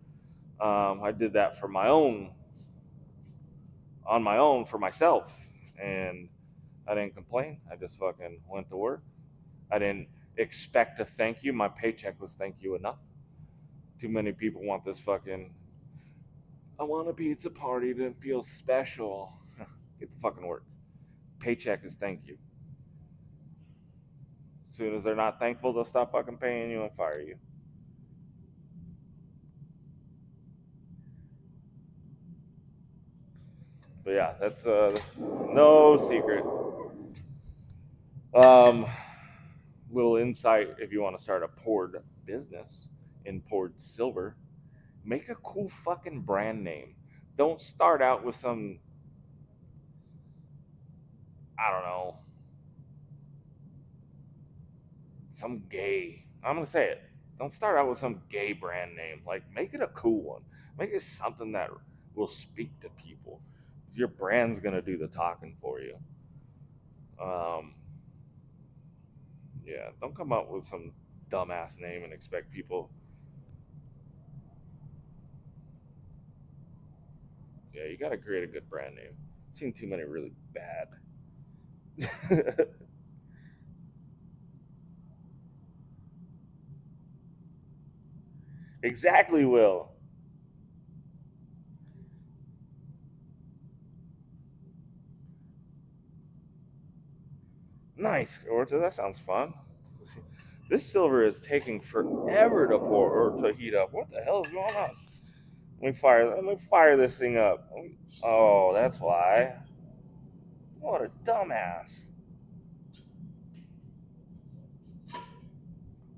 I did that for on my own for myself, and I didn't complain. I just fucking went to work. I didn't expect a thank you. My paycheck was thank you enough. Too many people want this fucking, I want a pizza party to feel special. Get the fucking work. Paycheck is thank you. As soon as they're not thankful, they'll stop fucking paying you and fire you. But yeah, that's no secret. Um, little insight if you want to start a poured business in poured silver, make a cool fucking brand name. Don't start out with some, I don't know, some gay. I'm gonna say it. Don't start out with some gay brand name. Like, make it a cool one. Make it something that will speak to people. Your brand's gonna do the talking for you. Um, yeah, don't come up with some dumbass name and expect people. Yeah, you gotta create a good brand name. I've seen too many really bad. Exactly, Will. Nice, Orta. That sounds fun. Let's see. This silver is taking forever to pour or to heat up. What the hell is going on? Let me fire this thing up. Oh, that's why. What a dumbass.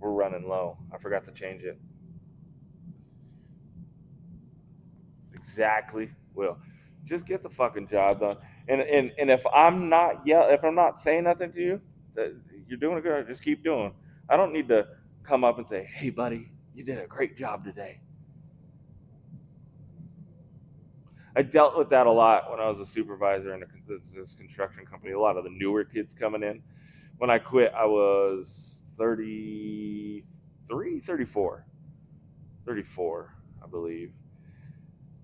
We're running low. I forgot to change it. Exactly. Will. Just get the fucking job done. And if if I'm not saying nothing to you, that you're doing a good. Just keep doing. I don't need to come up and say, "Hey, buddy, you did a great job today." I dealt with that a lot when I was a supervisor in this construction company. A lot of the newer kids coming in. When I quit, I was 33, 34, 34, I believe.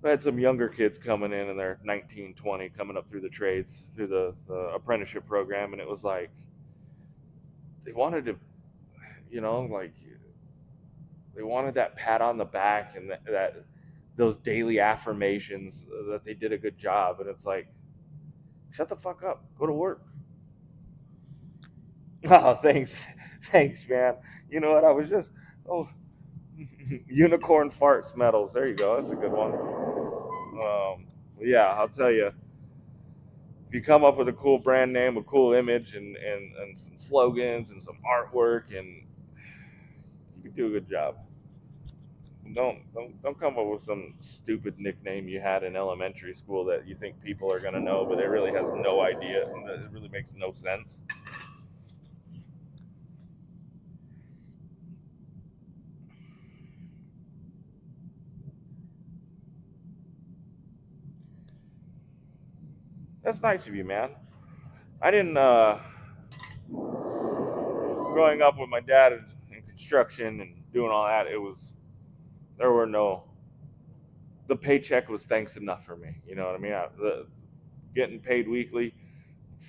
I had some younger kids coming in and they're 19, 20, coming up through the trades, through the apprenticeship program. And it was like, they wanted to, like, they wanted that pat on the back and that those daily affirmations that they did a good job. And it's like, shut the fuck up, go to work. Oh, thanks. Thanks, man. You know what? I was just, oh, unicorn farts medals. There you go. That's a good one. Yeah, I'll tell you, if you come up with a cool brand name, a cool image, and some slogans and some artwork, and you can do a good job. Don't come up with some stupid nickname you had in elementary school that you think people are gonna know, but it really has no idea. It really makes no sense. That's nice of you, man. I didn't. Growing up with my dad in construction and doing all that, there were no. The paycheck was thanks enough for me. You know what I mean? Getting paid weekly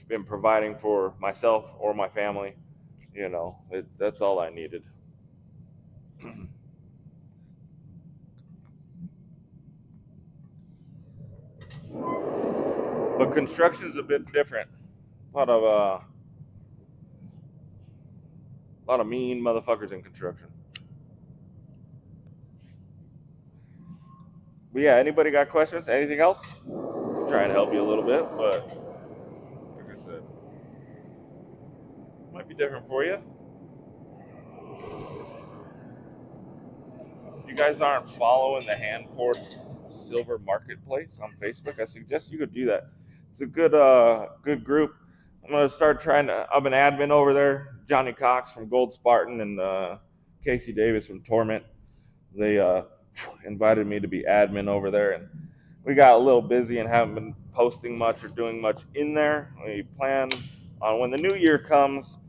and providing for myself or my family. That's all I needed. But construction's a bit different. A lot of mean motherfuckers in construction. But yeah, anybody got questions? Anything else? I'm trying to help you a little bit, but like I said, might be different for you. You guys aren't following the hand poured silver marketplace on Facebook, I suggest you could do that. It's a good group. I'm gonna start trying to. I'm an admin over there. Johnny Cox from Gold Spartan and Casey Davis from Torment. They invited me to be admin over there, and we got a little busy and haven't been posting much or doing much in there. We plan on when the new year comes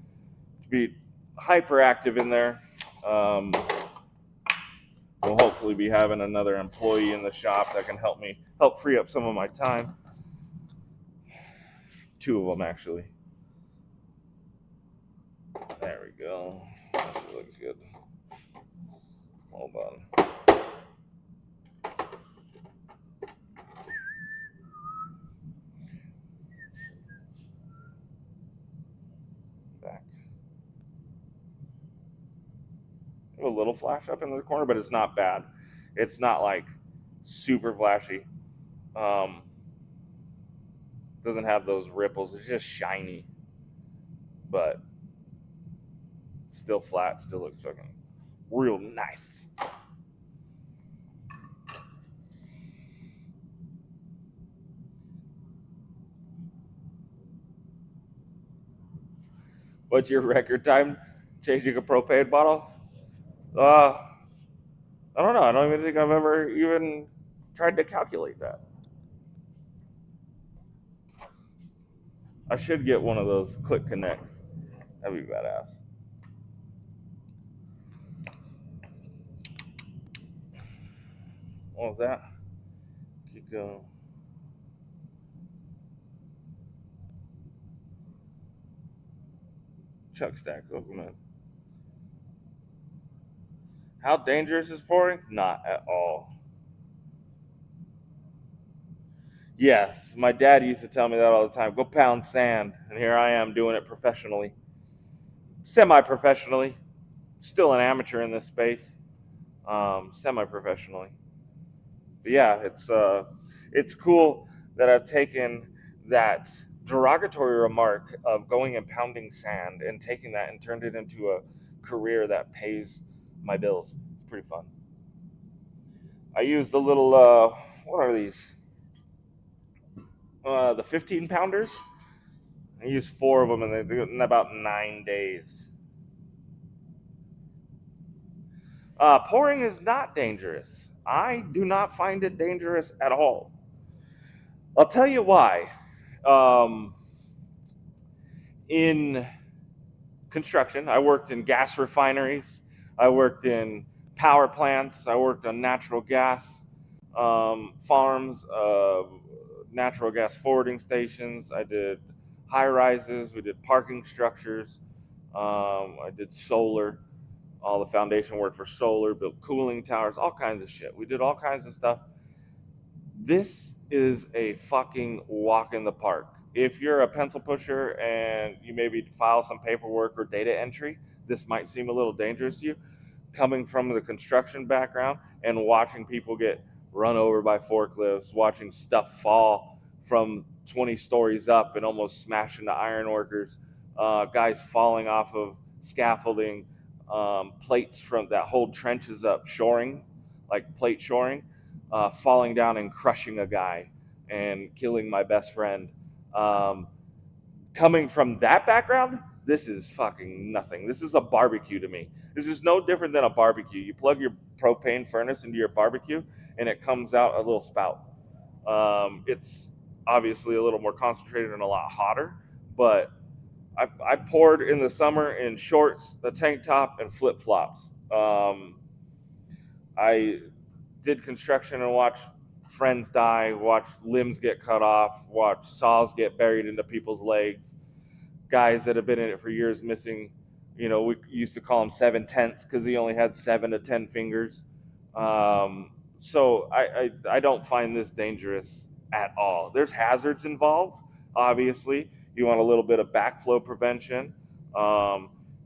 to be hyper active in there. Um, we'll hopefully be having another employee in the shop that can help free up some of my time. Two of them, actually. There we go. That looks good. Hold on. Back. A little flash up in the corner, but it's not bad. It's not like super flashy. Um, Doesn't have those ripples. It's just shiny, but still flat. Still looks fucking real nice. What's your record time changing a propane bottle? Uh, I don't know. I don't even think I've ever even tried to calculate that. I should get one of those quick connects. That'd be badass. What was that? Keep going. Chuck stack. Welcome in. How dangerous is pouring? Not at all. Yes, my dad used to tell me that all the time. Go pound sand, and here I am doing it professionally, semi-professionally. Still an amateur in this space, semi-professionally. But yeah, it's cool that I've taken that derogatory remark of going and pounding sand and taking that and turned it into a career that pays my bills. It's pretty fun. I use the little what are these? The 15 pounders. I use 4 of them, and they do it in about 9 days. Pouring is not dangerous. I do not find it dangerous at all. I'll tell you why. Um, in construction, I worked in gas refineries. I worked in power plants. I worked on natural gas farms, natural gas forwarding stations. I did high rises. We did parking structures. I did solar, all the foundation work for solar, built cooling towers, all kinds of shit. We did all kinds of stuff. This is a fucking walk in the park. If you're a pencil pusher and you maybe file some paperwork or data entry, this might seem a little dangerous to you. Coming from the construction background and watching people get run over by forklifts, watching stuff fall from 20 stories up and almost smash into iron workers, guys falling off of scaffolding, plates from that hold trenches up, shoring, like plate shoring, falling down and crushing a guy and killing my best friend. Um, Coming from that background, this is fucking nothing. This is a barbecue to me. This is no different than a barbecue. You plug your propane furnace into your barbecue, and it comes out a little spout. It's obviously a little more concentrated and a lot hotter, but I poured in the summer in shorts, a tank top, and flip flops. I did construction and watched friends die, watched limbs get cut off, watched saws get buried into people's legs, guys that have been in it for years missing. We used to call him 7/10 because he only had 7 to 10 fingers. So I don't find this dangerous at all. There's hazards involved, obviously. You want a little bit of backflow prevention.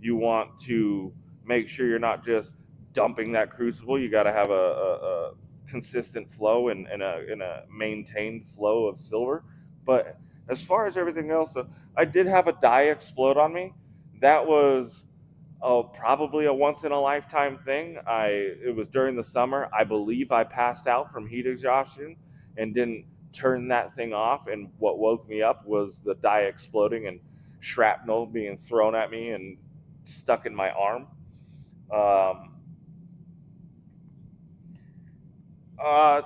You want to make sure you're not just dumping that crucible. You got to have a consistent flow and a maintained flow of silver. But as far as everything else, I did have a die explode on me. That was probably a once in a lifetime thing. It was during the summer. I believe I passed out from heat exhaustion and didn't turn that thing off. And what woke me up was the die exploding and shrapnel being thrown at me and stuck in my arm. Um, uh,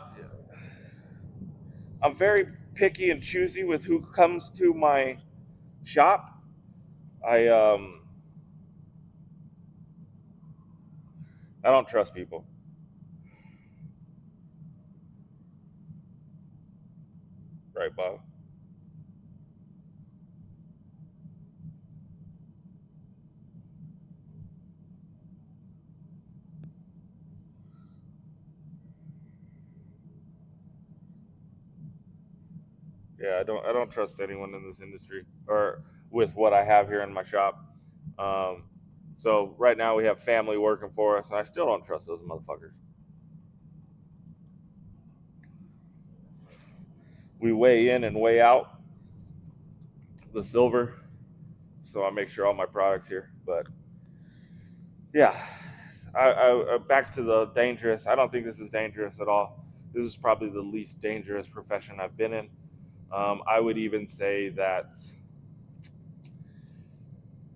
I'm very picky and choosy with who comes to my shop. I um, I don't trust people. Right, Bob? Yeah, I don't trust anyone in this industry or with what I have here in my shop. Um, so right now we have family working for us, and I still don't trust those motherfuckers. We weigh in and weigh out. the silver, so I make sure all my products here. But yeah, back to the dangerous. I don't think this is dangerous at all. This is probably the least dangerous profession I've been in. I would even say that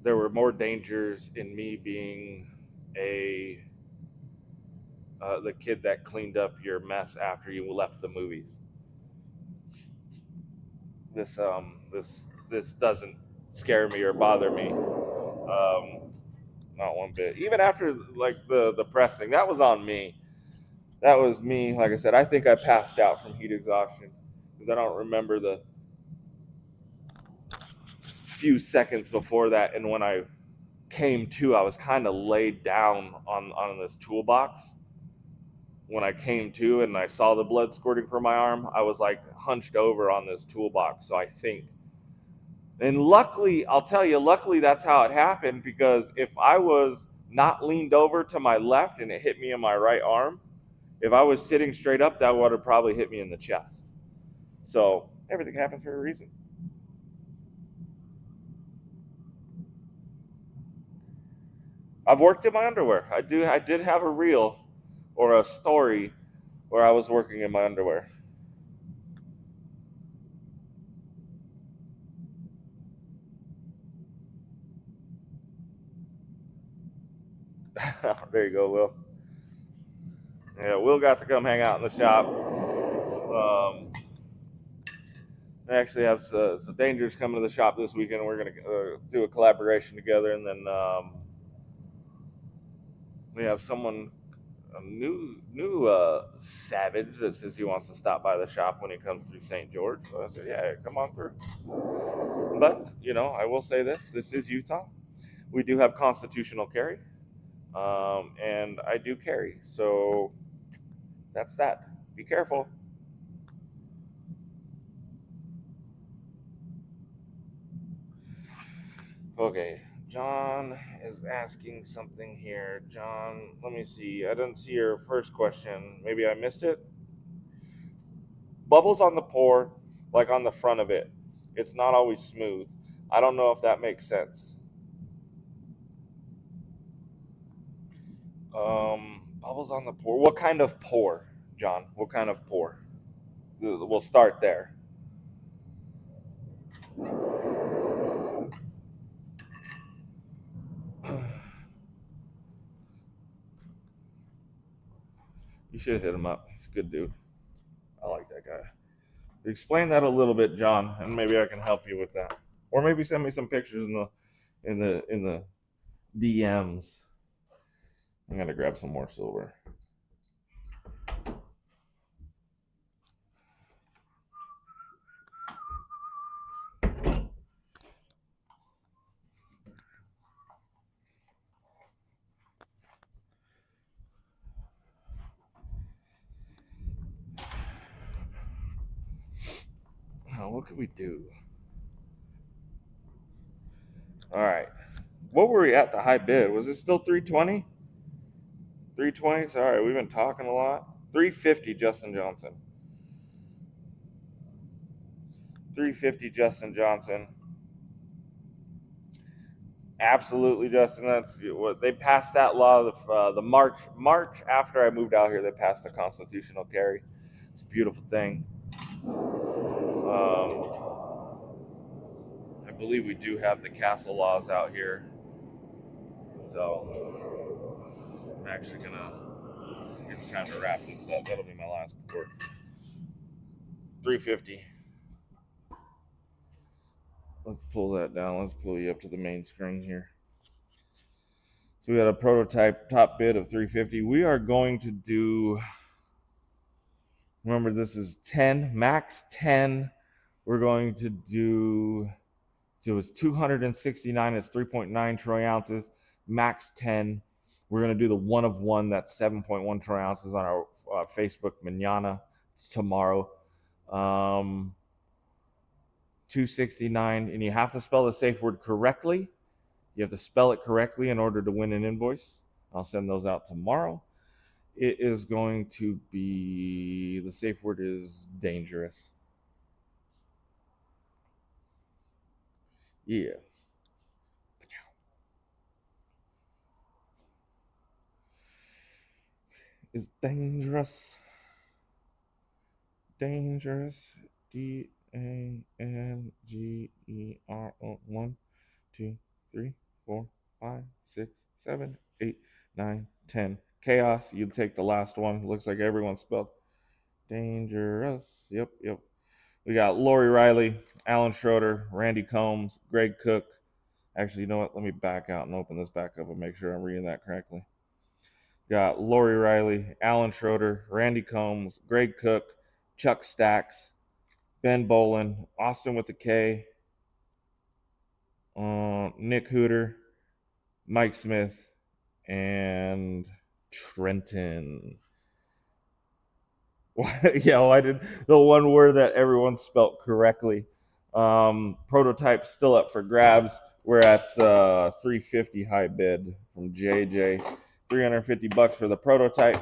there were more dangers in me being a the kid that cleaned up your mess after you left the movies. This doesn't scare me or bother me, not one bit. Even after like the pressing, that was on me. That was me. Like I said, I think I passed out from heat exhaustion because I don't remember the few seconds before that. And when I came to, I was kind of laid down on this toolbox. When I came to and I saw the blood squirting from my arm, I was like hunched over on this toolbox. So I think, and luckily, I'll tell you, luckily that's how it happened, because if I was not leaned over to my left and it hit me in my right arm, if I was sitting straight up, that would have probably hit me in the chest. So everything happens for a reason. I've worked in my underwear. I did have a reel or a story where I was working in my underwear. There you go, Will. Yeah, Will got to come hang out in the shop. I actually have some Dangers coming to the shop this weekend. We're going to do a collaboration together, and then we have someone, a new savage that says he wants to stop by the shop when he comes through St. George. So I said, yeah, come on through. But, I will say this is Utah. We do have constitutional carry, and I do carry. So that's that. Be careful. Okay, John is asking something here. John, let me see. I didn't see your first question. Maybe I missed it. Bubbles on the pour, like on the front of it. It's not always smooth. I don't know if that makes sense. Bubbles on the pour. What kind of pour, John? What kind of pour? We'll start there. You should hit him up. He's a good dude. I like that guy. Explain that a little bit, John, and maybe I can help you with that. Or maybe send me some pictures in the DMs. I'm gonna grab some more silver. What could we do? All right. What were we at the high bid? Was it still 320? 320? Sorry, we've been talking a lot. 350 Justin Johnson. 350 Justin Johnson. Absolutely, Justin. That's what they passed that law. The March after I moved out here, they passed the constitutional carry. It's a beautiful thing. I believe we do have the castle laws out here. So I'm actually gonna. It's time to wrap this up. That'll be my last report. 350. Let's pull that down. Let's pull you up to the main screen here. So we got a prototype top bid of 350. We are going to do. Remember, this is 10, max 10. We're going to do. So it's 269. It's 3.9 troy ounces. Max 10. We're going to do the one of one. That's 7.1 troy ounces on our Facebook manana. It's tomorrow. 269, and you have to spell the safe word correctly. You have to spell it correctly in order to win an invoice. I'll send those out tomorrow. It is going to be, the safe word is dangerous. Yeah. Is dangerous. Dangerous. DANGERO. 1, 2, 3, 4, 5, 6, 7, 8, 9, 10. Chaos. You take the last one. Looks like everyone spelled dangerous. Yep, yep. We got Lori Riley, Alan Schroeder, Randy Combs, Greg Cook. Actually, you know what? Let me back out and open this back up and make sure I'm reading that correctly. Got Lori Riley, Alan Schroeder, Randy Combs, Greg Cook, Chuck Stacks, Ben Bolin, Austin with the K, Nick Hooter, Mike Smith, and Trenton. Yeah, well, I did the one word that everyone spelt correctly. Prototype still up for grabs. We're at 350 high bid from JJ. $350 for the prototype.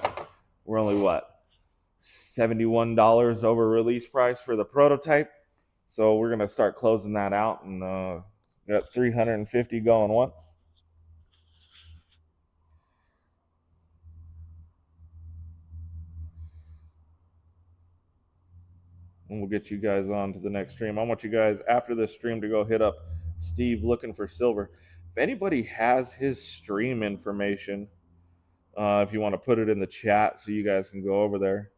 We're only what? $71 over release price for the prototype. So we're gonna start closing that out, and got 350 going once. And we'll get you guys on to the next stream. I want you guys after this stream to go hit up Steve looking for silver. If anybody has his stream information, if you want to put it in the chat so you guys can go over there.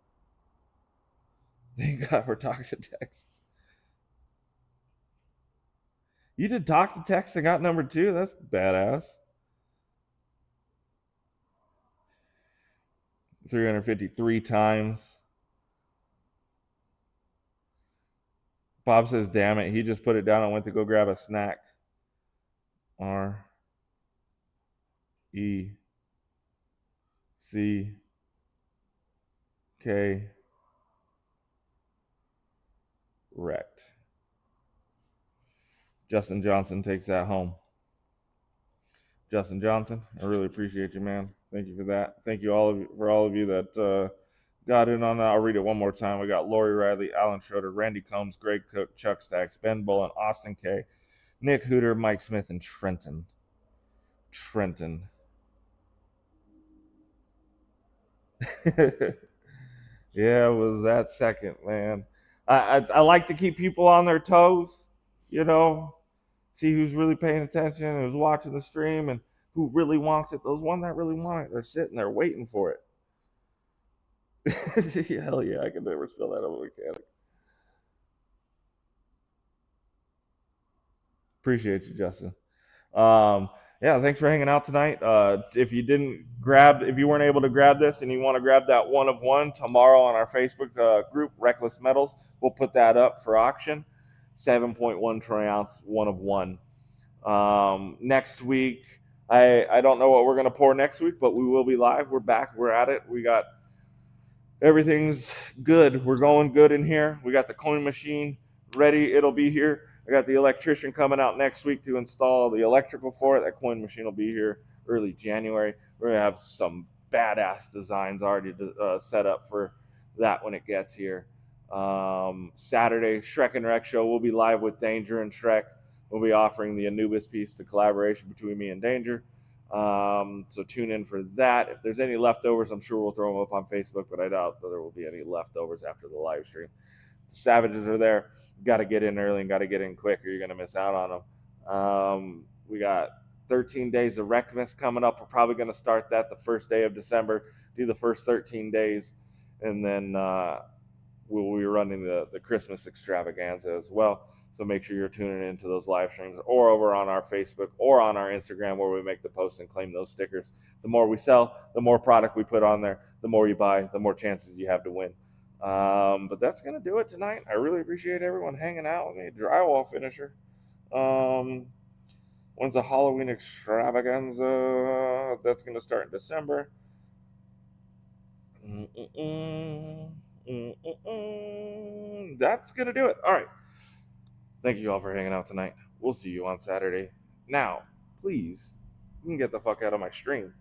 Thank God we're talking to text. You did talk to text and got number 2? That's badass. 353 times. Bob says, damn it, he just put it down and went to go grab a snack. R E C K wrecked. Justin Johnson takes that home. Justin Johnson, I really appreciate you, man. Thank you for that. Thank you all of you that got in on that. I'll read it one more time. We got Lori Riley, Alan Schroeder, Randy Combs, Greg Cook, Chuck Stacks, Ben Bolin, Austin K, Nick Hooter, Mike Smith, and Trenton. Yeah, it was that second, man. I like to keep people on their toes, you know, see who's really paying attention, who's watching the stream, and who really wants it. Those ones that really want it, they're sitting there waiting for it. Hell yeah, I could never spell that over mechanic. Appreciate you, Justin. Yeah, thanks for hanging out tonight. If you weren't able to grab this and you want to grab that one of one tomorrow on our Facebook group, Reckless Metals, we'll put that up for auction. 7.1 troy ounce, one of one. Next week, I don't know what we're gonna pour next week, but we will be live. We're back. We're at it. We got everything's good. We're going good in here. We got the coin machine ready. It'll be here. I got the electrician coming out next week to install the electrical for it. That coin machine will be here early January. We're going to have some badass designs already set up for that when it gets here. Saturday, Shrek and Rec show. We'll be live with Danger and Shrek. We'll be offering the Anubis piece, the collaboration between me and Danger. So tune in for that. If there's any leftovers, I'm sure we'll throw them up on Facebook, but I doubt that there will be any leftovers after the live stream. The Savages are there. Got to get in early and got to get in quick or you're going to miss out on them. We got 13 days of Wreckmas coming up. We're probably going to start that the first day of December, do the first 13 days, and then we'll be running the Christmas extravaganza as well. So make sure you're tuning into those live streams or over on our Facebook or on our Instagram where we make the posts and claim those stickers. The more we sell, the more product we put on there, the more you buy, the more chances you have to win. But that's going to do it tonight. I really appreciate everyone hanging out with me. Drywall finisher. When's the Halloween extravaganza? That's going to start in December. That's going to do it. All right. Thank you all for hanging out tonight. We'll see you on Saturday. Now, please, you can get the fuck out of my stream.